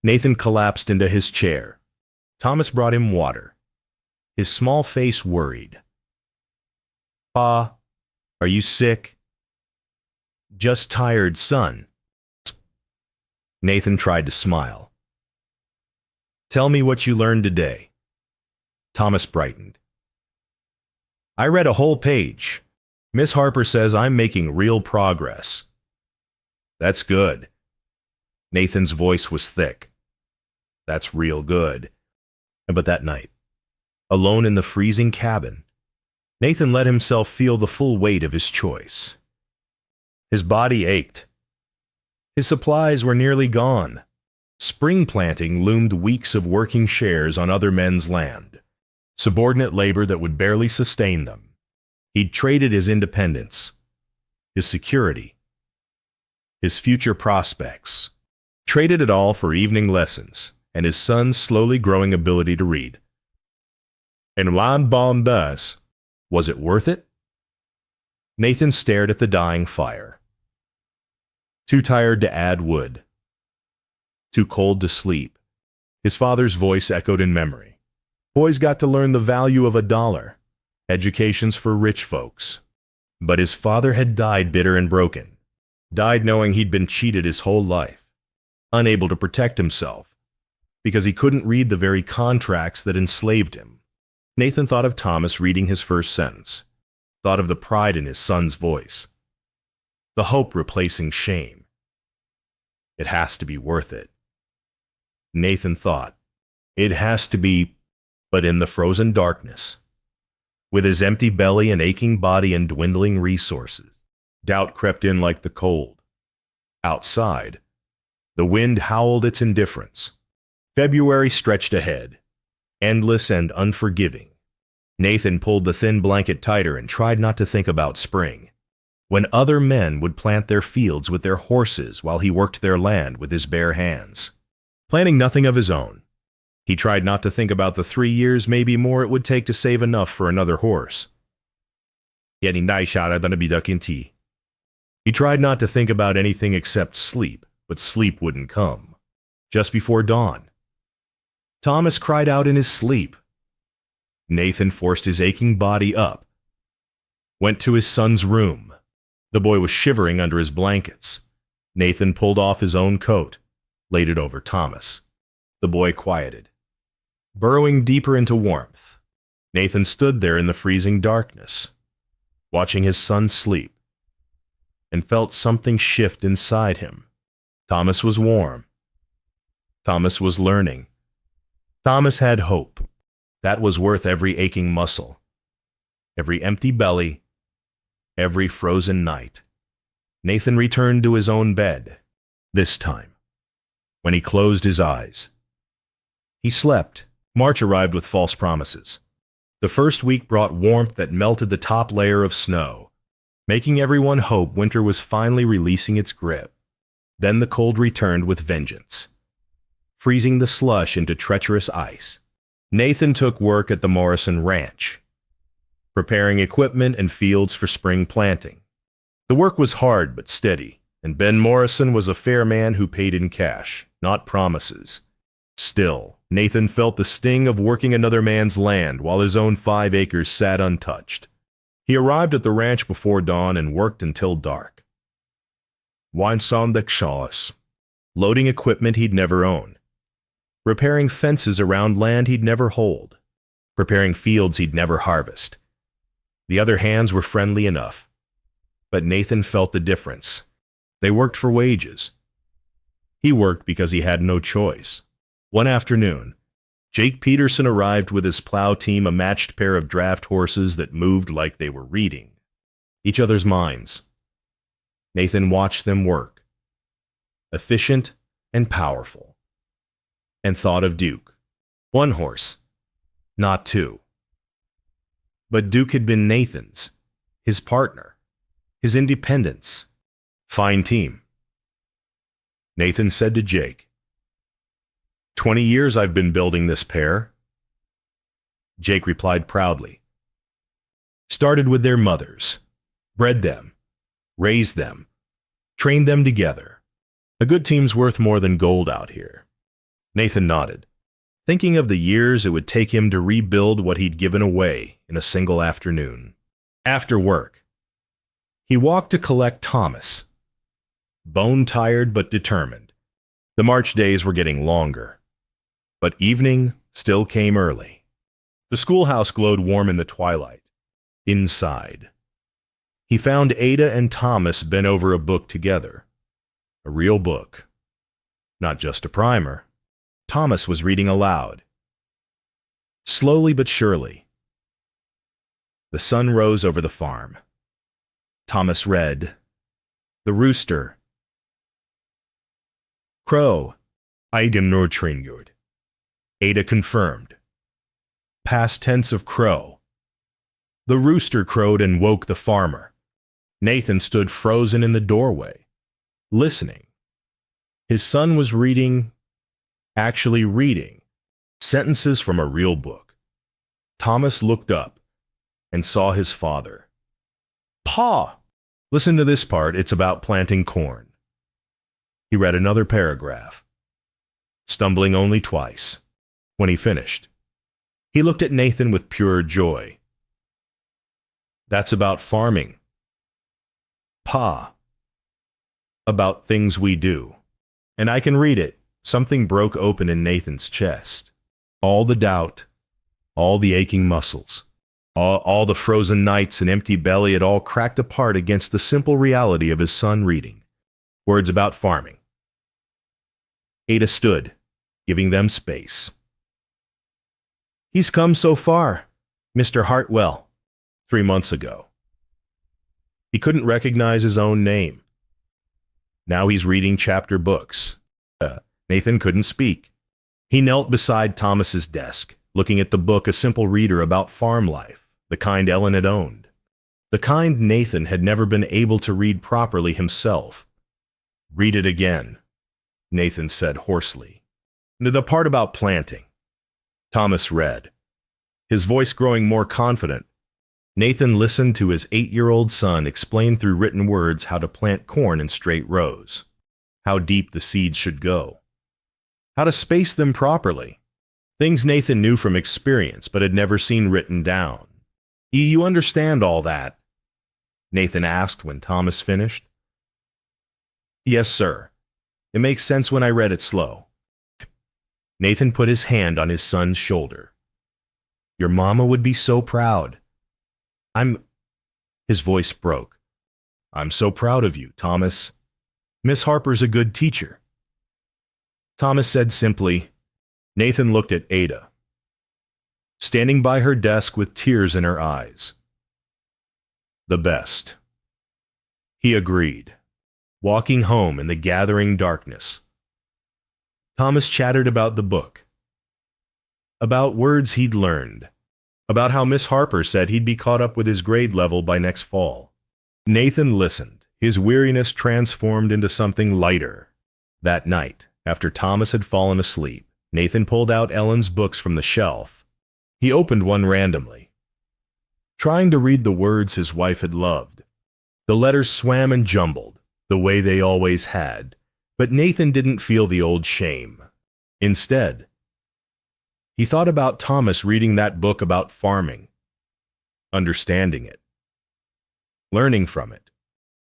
Nathan collapsed into his chair. Thomas brought him water, his small face worried. "Pa, are you sick?" "Just tired, son." Nathan tried to smile. "Tell me what you learned today." Thomas brightened. "I read a whole page. Miss Harper says I'm making real progress." "That's good." Nathan's voice was thick. "That's real good." But that night, alone in the freezing cabin, Nathan let himself feel the full weight of his choice. His body ached. His supplies were nearly gone. Spring planting loomed weeks of working shares on other men's land, subordinate labor that would barely sustain them. He'd traded his independence, his security, his future prospects, traded it all for evening lessons and his son's slowly growing ability to read. And Lon Bon does. Was it worth it? Nathan stared at the dying fire. Too tired to add wood. Too cold to sleep. His father's voice echoed in memory. Boys got to learn the value of $1. Education's for rich folks. But his father had died bitter and broken. Died knowing he'd been cheated his whole life. Unable to protect himself. Because he couldn't read the very contracts that enslaved him. Nathan thought of Thomas reading his first sentence. Thought of the pride in his son's voice. The hope replacing shame. It has to be worth it. Nathan thought, it has to be, but in the frozen darkness. With his empty belly and aching body and dwindling resources, doubt crept in like the cold. Outside, the wind howled its indifference. February stretched ahead, endless and unforgiving. Nathan pulled the thin blanket tighter and tried not to think about spring, when other men would plant their fields with their horses while he worked their land with his bare hands. Planning nothing of his own, he tried not to think about the 3 years, maybe more, it would take to save enough for another horse. He tried not to think about anything except sleep, but sleep wouldn't come. Just before dawn, Thomas cried out in his sleep. Nathan forced his aching body up, went to his son's room. The boy was shivering under his blankets. Nathan pulled off his own coat, laid it over Thomas. The boy quieted. Burrowing deeper into warmth, Nathan stood there in the freezing darkness, watching his son sleep, and felt something shift inside him. Thomas was warm. Thomas was learning. Thomas had hope. That was worth every aching muscle, every empty belly, every frozen night. Nathan returned to his own bed, this time, when he closed his eyes. He slept. March arrived with false promises. The first week brought warmth that melted the top layer of snow, making everyone hope winter was finally releasing its grip. Then the cold returned with vengeance, freezing the slush into treacherous ice. Nathan took work at the Morrison Ranch, preparing equipment and fields for spring planting. The work was hard but steady, and Ben Morrison was a fair man who paid in cash, not promises. Still, Nathan felt the sting of working another man's land while his own 5 acres sat untouched. He arrived at the ranch before dawn and worked until dark. Loading equipment he'd never owned, repairing fences around land he'd never hold, preparing fields he'd never harvest. The other hands were friendly enough, but Nathan felt the difference. They worked for wages. He worked because he had no choice. One afternoon, Jake Peterson arrived with his plow team, a matched pair of draft horses that moved like they were reading each other's minds. Nathan watched them work, efficient and powerful, and thought of Duke. 1 horse, not 2. But Duke had been Nathan's, his partner, his independence. Fine team. Nathan said to Jake, 20 years I've been building this pair. Jake replied proudly. Started with their mothers, bred them, raised them, trained them together. A good team's worth more than gold out here. Nathan nodded, thinking of the years it would take him to rebuild what he'd given away in a single afternoon. After work, he walked to collect Thomas, bone-tired but determined. The March days were getting longer, but evening still came early. The schoolhouse glowed warm in the twilight. Inside, he found Ada and Thomas bent over a book together. A real book, not just a primer. Thomas was reading aloud. Slowly but surely. The sun rose over the farm. Thomas read, "The rooster. Crow. Eigen Nordtringord." Ada confirmed. Past tense of crow. The rooster crowed and woke the farmer. Nathan stood frozen in the doorway, listening. His son was actually reading, sentences from a real book. Thomas looked up and saw his father. "Pa, listen to this part. It's about planting corn." He read another paragraph, stumbling only twice. When he finished, he looked at Nathan with pure joy. "That's about farming, Pa. About things we do." And I can read it. Something broke open in Nathan's chest. All the doubt, all the aching muscles, all the frozen nights and empty belly, it all cracked apart against the simple reality of his son reading. Words about farming. Ada stood, giving them space. "He's come so far, Mr. Hartwell, 3 months ago." He couldn't recognize his own name. Now he's reading chapter books. Nathan couldn't speak. He knelt beside Thomas's desk, looking at the book, a simple reader about farm life, the kind Ellen had owned, the kind Nathan had never been able to read properly himself. "Read it again," Nathan said hoarsely. "The part about planting." Thomas read, his voice growing more confident. Nathan listened to his 8-year-old son explain through written words how to plant corn in straight rows, how deep the seeds should go, how to space them properly. Things Nathan knew from experience but had never seen written down. You understand all that?" Nathan asked when Thomas finished. "Yes, sir. It makes sense when I read it slow." Nathan put his hand on his son's shoulder. "Your mama would be so proud." His voice broke. "I'm so proud of you, Thomas. Miss Harper's a good teacher." Thomas said simply. Nathan looked at Ada, standing by her desk with tears in her eyes. "The best," he agreed, walking home in the gathering darkness. Thomas chattered about the book, about words he'd learned, about how Miss Harper said he'd be caught up with his grade level by next fall. Nathan listened, his weariness transformed into something lighter. That night, after Thomas had fallen asleep, Nathan pulled out Ellen's books from the shelf. He opened one randomly, trying to read the words his wife had loved. The letters swam and jumbled, the way they always had, but Nathan didn't feel the old shame. Instead, he thought about Thomas reading that book about farming, understanding it, learning from it.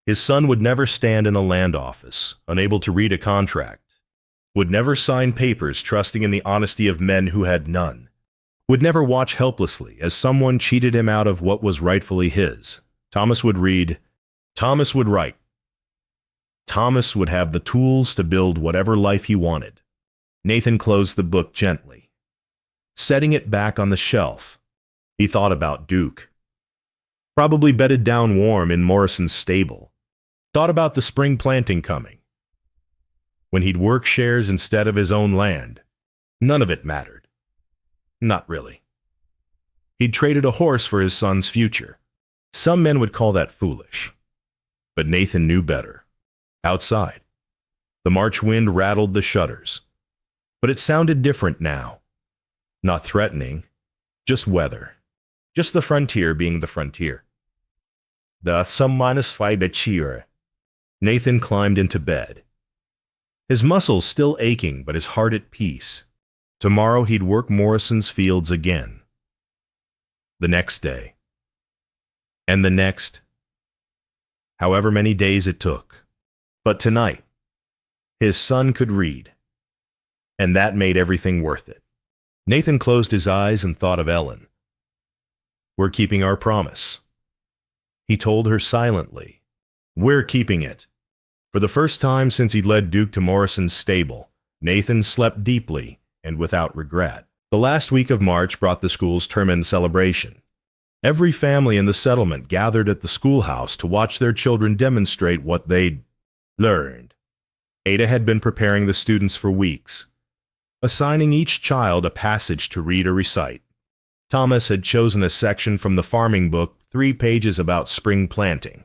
His son would never stand in a land office, unable to read a contract, would never sign papers trusting in the honesty of men who had none, would never watch helplessly as someone cheated him out of what was rightfully his. Thomas would read, Thomas would write. Thomas would have the tools to build whatever life he wanted. Nathan closed the book gently, setting it back on the shelf. He thought about Duke, probably bedded down warm in Morrison's stable. Thought about the spring planting coming, when he'd work shares instead of his own land. None of it mattered. Not really. He'd traded a horse for his son's future. Some men would call that foolish, but Nathan knew better. Outside, the March wind rattled the shutters, but it sounded different now. Not threatening, just weather. Just the frontier being the frontier. The _5 Nathan climbed into bed, his muscles still aching but his heart at peace. Tomorrow he'd work Morrison's fields again. The next day. And the next. However many days it took. But tonight, his son could read. And that made everything worth it. Nathan closed his eyes and thought of Ellen. "We're keeping our promise," he told her silently. "We're keeping it." For the first time since he'd led Duke to Morrison's stable, Nathan slept deeply and without regret. The last week of March brought the school's term-end celebration. Every family in the settlement gathered at the schoolhouse to watch their children demonstrate what they'd learned. Ada had been preparing the students for weeks, assigning each child a passage to read or recite. Thomas had chosen a section from the farming book, 3 pages about spring planting.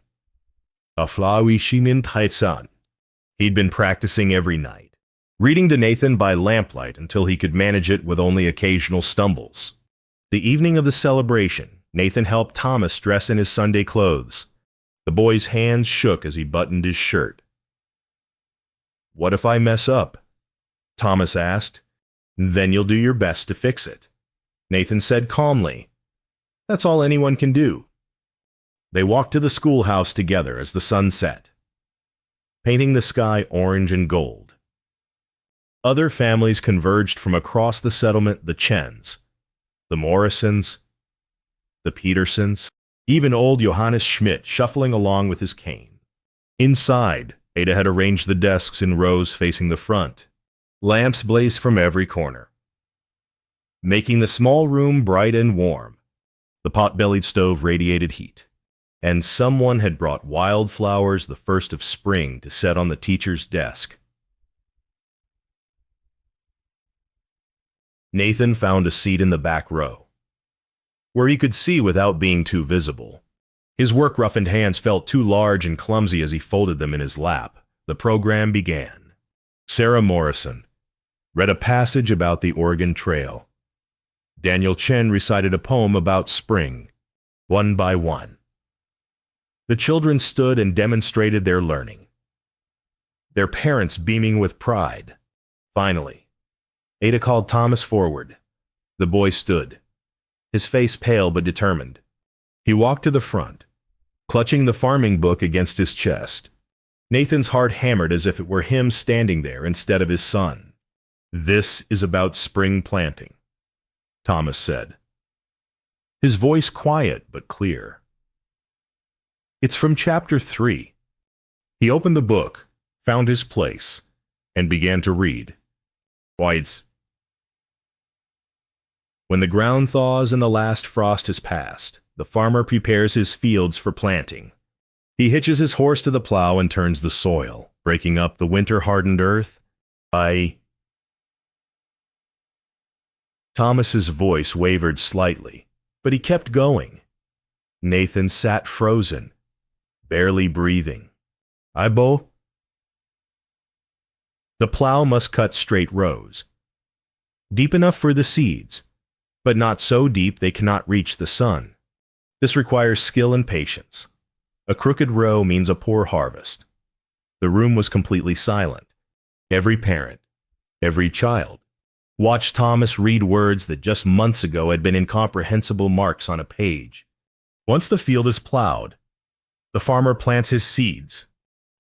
A flowy shimin taitsan. He'd been practicing every night, reading to Nathan by lamplight until he could manage it with only occasional stumbles. The evening of the celebration, Nathan helped Thomas dress in his Sunday clothes. The boy's hands shook as he buttoned his shirt. "What if I mess up?" Thomas asked. "Then you'll do your best to fix it," Nathan said calmly. "That's all anyone can do." They walked to the schoolhouse together as the sun set, painting the sky orange and gold. Other families converged from across the settlement: the Chens, the Morrisons, the Petersons, even old Johannes Schmidt shuffling along with his cane. Inside, Ada had arranged the desks in rows facing the front. Lamps blazed from every corner, making the small room bright and warm. The pot-bellied stove radiated heat, and someone had brought wildflowers, the first of spring, to set on the teacher's desk. Nathan found a seat in the back row, where he could see without being too visible. His work-roughened hands felt too large and clumsy as he folded them in his lap. The program began. Sarah Morrison read a passage about the Oregon Trail. Daniel Chen recited a poem about spring, one by one. The children stood and demonstrated their learning, their parents beaming with pride. Finally, Ada called Thomas forward. The boy stood, his face pale but determined. He walked to the front, clutching the farming book against his chest. Nathan's heart hammered as if it were him standing there instead of his son. "This is about spring planting," Thomas said, his voice quiet but clear. "It's from chapter 3. He opened the book, found his place, and began to read. "Why, it's when the ground thaws and the last frost has passed, the farmer prepares his fields for planting. He hitches his horse to the plow and turns the soil, breaking up the winter-hardened earth. Thomas's voice wavered slightly, but he kept going. Nathan sat frozen, barely breathing. "The plow must cut straight rows, deep enough for the seeds, but not so deep they cannot reach the sun. This requires skill and patience. A crooked row means a poor harvest." The room was completely silent. Every parent, every child, watched Thomas read words that just months ago had been incomprehensible marks on a page. Once the field is plowed, the farmer plants his seeds.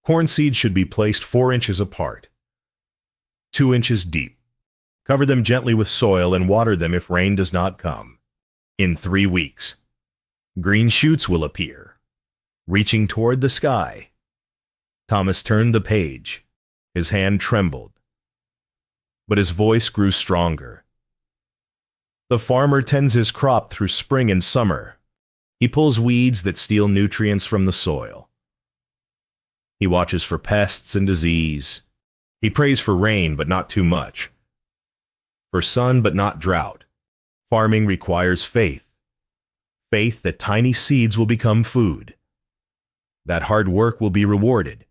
Corn seeds should be placed 4 inches apart, 2 inches deep. Cover them gently with soil and water them if rain does not come. In 3 weeks, green shoots will appear, reaching toward the sky. Thomas turned the page. His hand trembled, but his voice grew stronger. "The farmer tends his crop through spring and summer. He pulls weeds that steal nutrients from the soil. He watches for pests and disease. He prays for rain, but not too much. For sun, but not drought. Farming requires faith. Faith that tiny seeds will become food. That hard work will be rewarded.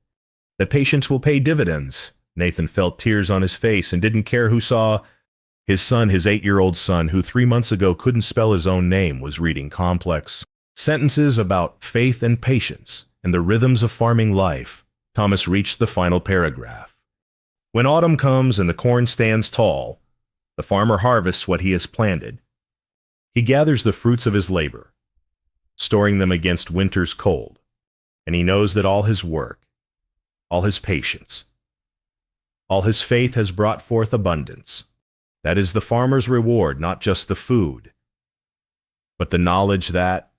That patience will pay dividends." Nathan felt tears on his face and didn't care who saw. His son, his 8-year-old son, who 3 months ago couldn't spell his own name, was reading complex sentences about faith and patience and the rhythms of farming life. Thomas reached the final paragraph. "When autumn comes and the corn stands tall, the farmer harvests what he has planted. He gathers the fruits of his labor, storing them against winter's cold, and he knows that all his work, all his patience, all his faith has brought forth abundance. That is the farmer's reward, not just the food, but the knowledge that,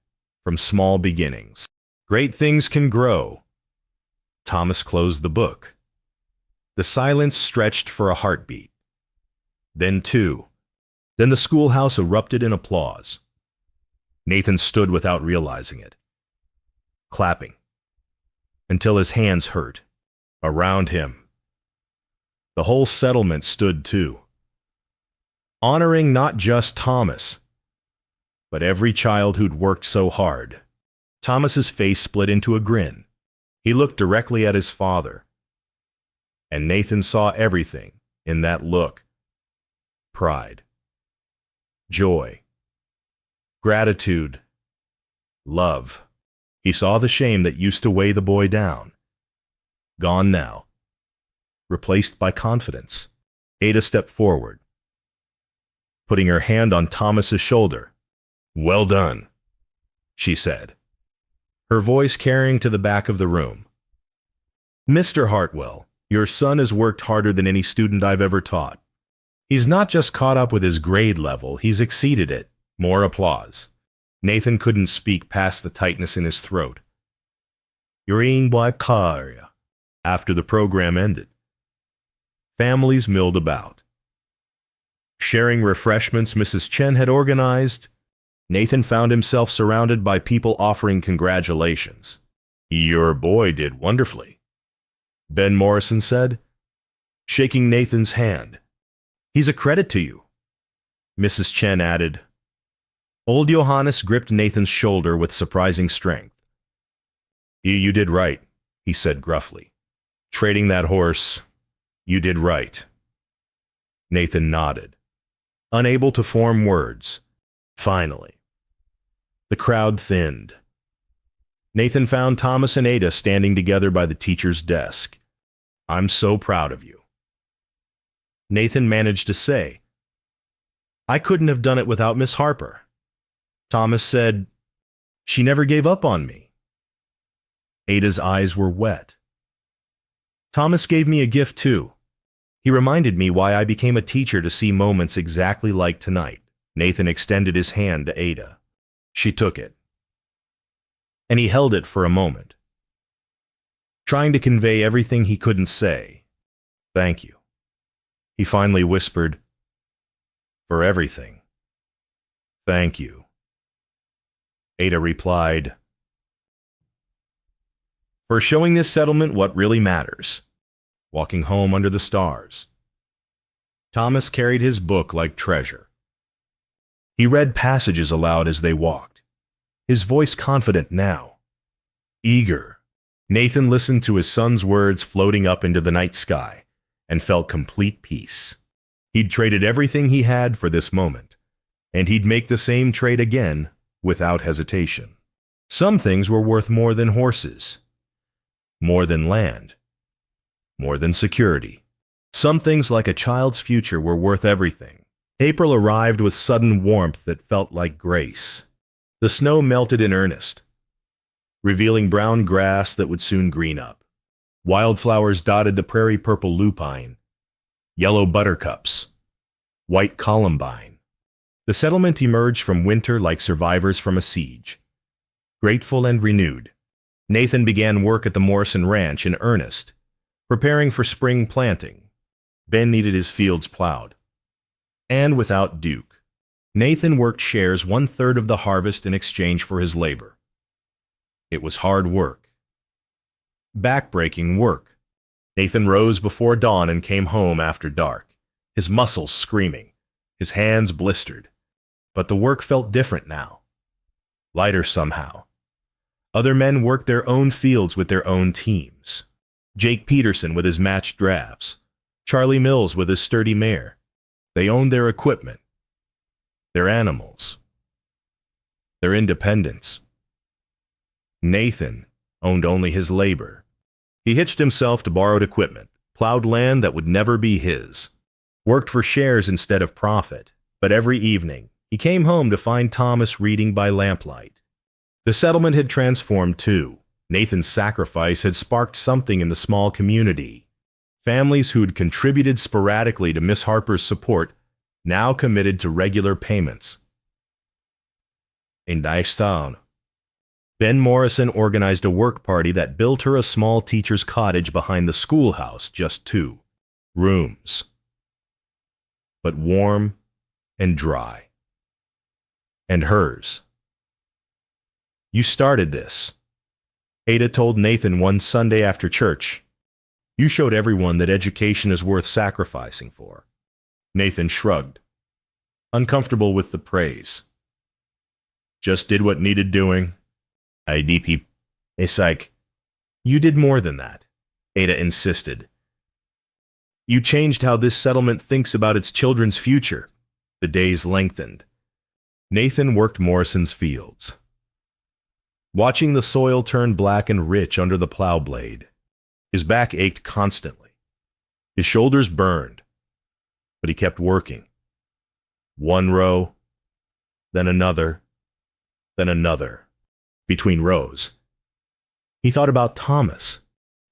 from small beginnings, great things can grow." Thomas closed the book. The silence stretched for a heartbeat. Then 2. Then the schoolhouse erupted in applause. Nathan stood without realizing it, clapping, until his hands hurt. Around him, the whole settlement stood too, honoring not just Thomas, but every child who'd worked so hard. Thomas's face split into a grin. He looked directly at his father, and Nathan saw everything in that look. Pride, joy, gratitude, love. He saw the shame that used to weigh the boy down. Gone now, replaced by confidence. Ada stepped forward, putting her hand on Thomas's shoulder. "Well done," she said, her voice carrying to the back of the room. "Mr. Hartwell, your son has worked harder than any student I've ever taught. He's not just caught up with his grade level, he's exceeded it." More applause. Nathan couldn't speak past the tightness in his throat. "You're in by car," after the program ended. Families milled about, sharing refreshments Mrs. Chen had organized. Nathan found himself surrounded by people offering congratulations. "Your boy did wonderfully," Ben Morrison said, shaking Nathan's hand. "He's a credit to you," Mrs. Chen added. Old Johannes gripped Nathan's shoulder with surprising strength. You did right," he said gruffly. "Trading that horse, you did right." Nathan nodded, unable to form words. Finally, the crowd thinned. Nathan found Thomas and Ada standing together by the teacher's desk. "I'm so proud of you," Nathan managed to say. "I couldn't have done it without Miss Harper." Thomas said, "She never gave up on me." Ada's eyes were wet. "Thomas gave me a gift too. He reminded me why I became a teacher, to see moments exactly like tonight." Nathan extended his hand to Ada. She took it, and he held it for a moment, trying to convey everything he couldn't say. "Thank you," he finally whispered. "For everything. Thank you." Ada replied, "For showing this settlement what really matters." Walking home under the stars, Thomas carried his book like treasure. He read passages aloud as they walked, his voice confident now, eager. Nathan listened to his son's words floating up into the night sky and felt complete peace. He'd traded everything he had for this moment, and he'd make the same trade again without hesitation. Some things were worth more than horses, more than land, more than security. Some things, like a child's future, were worth everything. April arrived with sudden warmth that felt like grace. The snow melted in earnest, revealing brown grass that would soon green up. Wildflowers dotted the prairie: purple lupine, yellow buttercups, white columbine. The settlement emerged from winter like survivors from a siege, grateful and renewed. Nathan began work at the Morrison Ranch in earnest, preparing for spring planting. Ben needed his fields plowed. And without Duke, Nathan worked shares 1/3 of the harvest in exchange for his labor. It was hard work, back-breaking work. Nathan rose before dawn and came home after dark, his muscles screaming, his hands blistered. But the work felt different now, lighter somehow. Other men worked their own fields with their own teams. Jake Peterson with his matched drafts, Charlie Mills with his sturdy mare. They owned their equipment, their animals, their independence. Nathan owned only his labor. He hitched himself to borrowed equipment, plowed land that would never be his, worked for shares instead of profit. But every evening, he came home to find Thomas reading by lamplight. The settlement had transformed too. Nathan's sacrifice had sparked something in the small community. Families who'd contributed sporadically to Miss Harper's support now committed to regular payments. In Dice Town, Ben Morrison organized a work party that built her a small teacher's cottage behind the schoolhouse, just 2 rooms, but warm and dry. And hers. "You started this," Ada told Nathan one Sunday after church. "You showed everyone that education is worth sacrificing for." Nathan shrugged, uncomfortable with the praise. Just did what needed doing. IDP. A psych. You did more than that, Ada insisted. You changed how this settlement thinks about its children's future. The days lengthened. Nathan worked Morrison's fields, watching the soil turn black and rich under the plow blade. His back ached constantly. His shoulders burned, but he kept working. One row, then another, between rows. He thought about Thomas,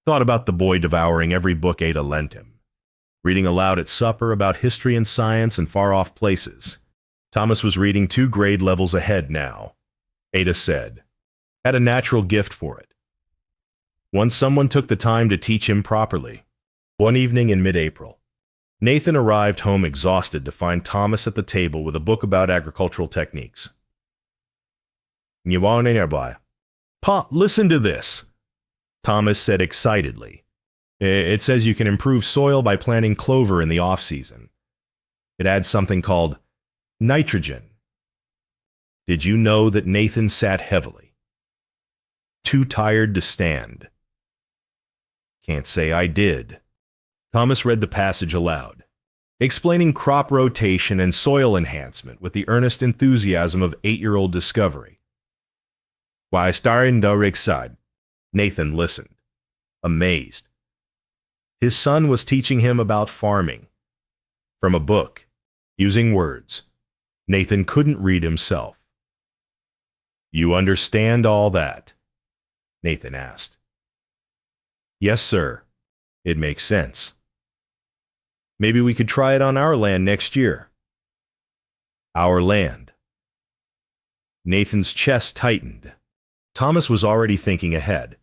thought about the boy devouring every book Ada lent him, reading aloud at supper about history and science and far-off places. Thomas was reading 2 grade levels ahead now, Ada said. Had a natural gift for it. Once someone took the time to teach him properly. One evening in mid-April, Nathan arrived home exhausted to find Thomas at the table with a book about agricultural techniques. You want nearby? Pa, listen to this, Thomas said excitedly. It says you can improve soil by planting clover in the off-season. It adds something called nitrogen. Did you know that Nathan sat heavily? Too tired to stand. Can't say I did. Thomas read the passage aloud, explaining crop rotation and soil enhancement with the earnest enthusiasm of 8-year-old discovery. Why, starring the Rick side. Nathan listened, amazed. His son was teaching him about farming. From a book, using words Nathan couldn't read himself. You understand all that? Nathan asked. Yes, sir. It makes sense. Maybe we could try it on our land next year. Our land. Nathan's chest tightened. Thomas was already thinking ahead,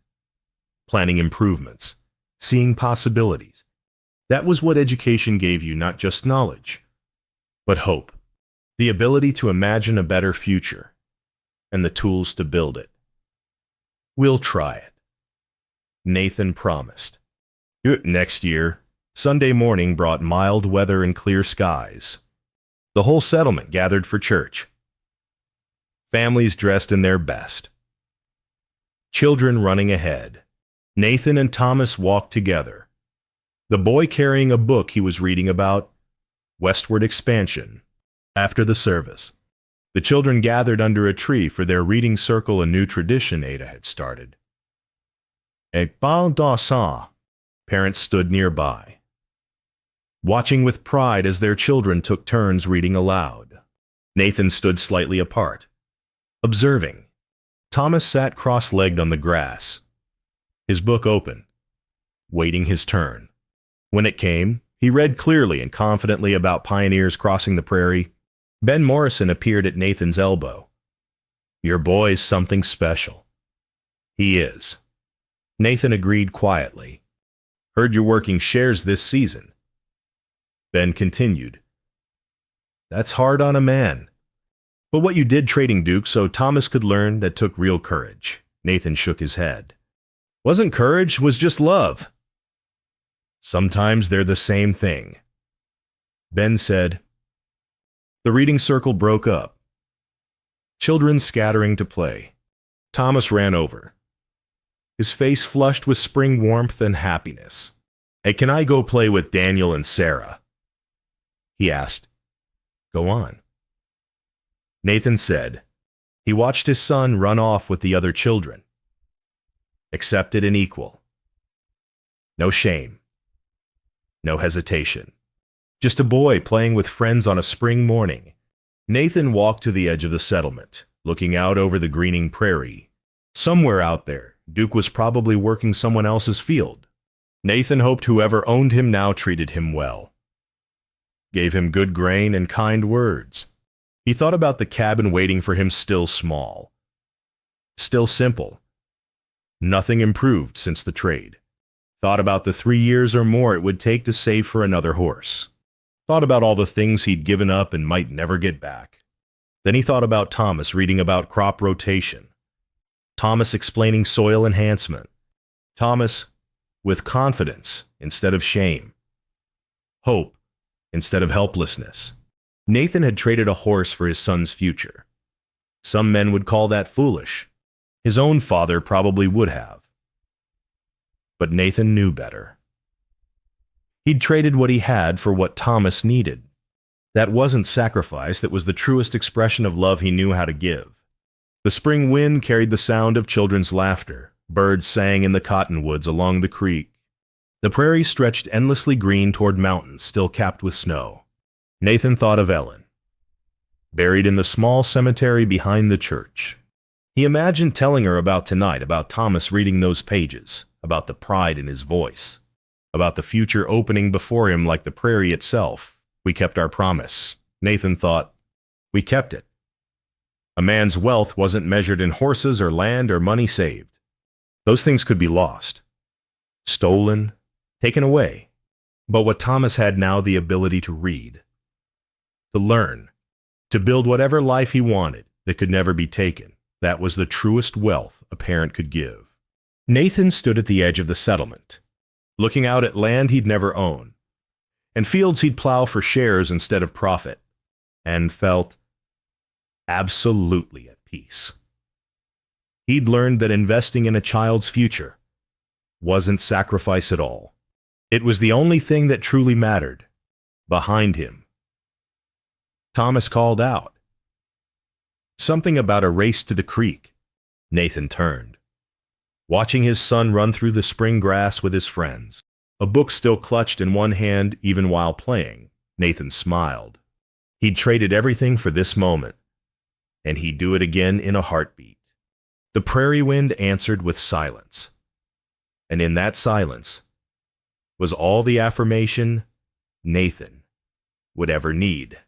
planning improvements, seeing possibilities. That was what education gave you, not just knowledge, but hope, the ability to imagine a better future, and the tools to build it. We'll try it, Nathan promised. Next year, Sunday morning brought mild weather and clear skies. The whole settlement gathered for church. Families dressed in their best. Children running ahead. Nathan and Thomas walked together, the boy carrying a book he was reading about westward expansion. After the service, the children gathered under a tree for their reading circle, a new tradition Ada had started. Ekbal Dawson. Parents stood nearby, watching with pride as their children took turns reading aloud. Nathan stood slightly apart, observing. Thomas sat cross-legged on the grass, his book open, waiting his turn. When it came, he read clearly and confidently about pioneers crossing the prairie. Ben Morrison appeared at Nathan's elbow. Your boy's something special. He is. Nathan agreed quietly. Heard you're working shares this season. Ben continued. That's hard on a man. But what you did trading Duke so Thomas could learn, that took real courage. Nathan shook his head. Wasn't courage, was just love. Sometimes they're the same thing. Ben said. The reading circle broke up. Children scattering to play. Thomas ran over, his face flushed with spring warmth and happiness. Hey, can I go play with Daniel and Sarah? He asked. Go on. Nathan said. He watched his son run off with the other children. Accepted and equal. No shame. No hesitation. Just a boy playing with friends on a spring morning. Nathan walked to the edge of the settlement, looking out over the greening prairie. Somewhere out there, Duke was probably working someone else's field. Nathan hoped whoever owned him now treated him well, gave him good grain and kind words. He thought about the cabin waiting for him, still small, still simple. Nothing improved since the trade. Thought about the 3 years or more it would take to save for another horse. Thought about all the things he'd given up and might never get back. Then he thought about Thomas reading about crop rotation. Thomas explaining soil enhancement. Thomas with confidence instead of shame. Hope instead of helplessness. Nathan had traded a horse for his son's future. Some men would call that foolish. His own father probably would have. But Nathan knew better. He'd traded what he had for what Thomas needed. That wasn't sacrifice, that was the truest expression of love he knew how to give. The spring wind carried the sound of children's laughter. Birds sang in the cottonwoods along the creek. The prairie stretched endlessly green toward mountains still capped with snow. Nathan thought of Ellen, buried in the small cemetery behind the church. He imagined telling her about tonight, about Thomas reading those pages, about the pride in his voice, about the future opening before him like the prairie itself. We kept our promise. Nathan thought, we kept it. A man's wealth wasn't measured in horses or land or money saved. Those things could be lost, stolen, taken away. But what Thomas had now, the ability to read, to learn, to build whatever life he wanted that could never be taken. That was the truest wealth a parent could give. Nathan stood at the edge of the settlement, looking out at land he'd never owned, and fields he'd plow for shares instead of profit, and felt absolutely at peace. He'd learned that investing in a child's future wasn't sacrifice at all. It was the only thing that truly mattered. Behind him, Thomas called out. Something about a race to the creek. Nathan turned, watching his son run through the spring grass with his friends, a book still clutched in one hand even while playing. Nathan smiled. He'd traded everything for this moment, and he'd do it again in a heartbeat. The prairie wind answered with silence, and in that silence was all the affirmation Nathan would ever need.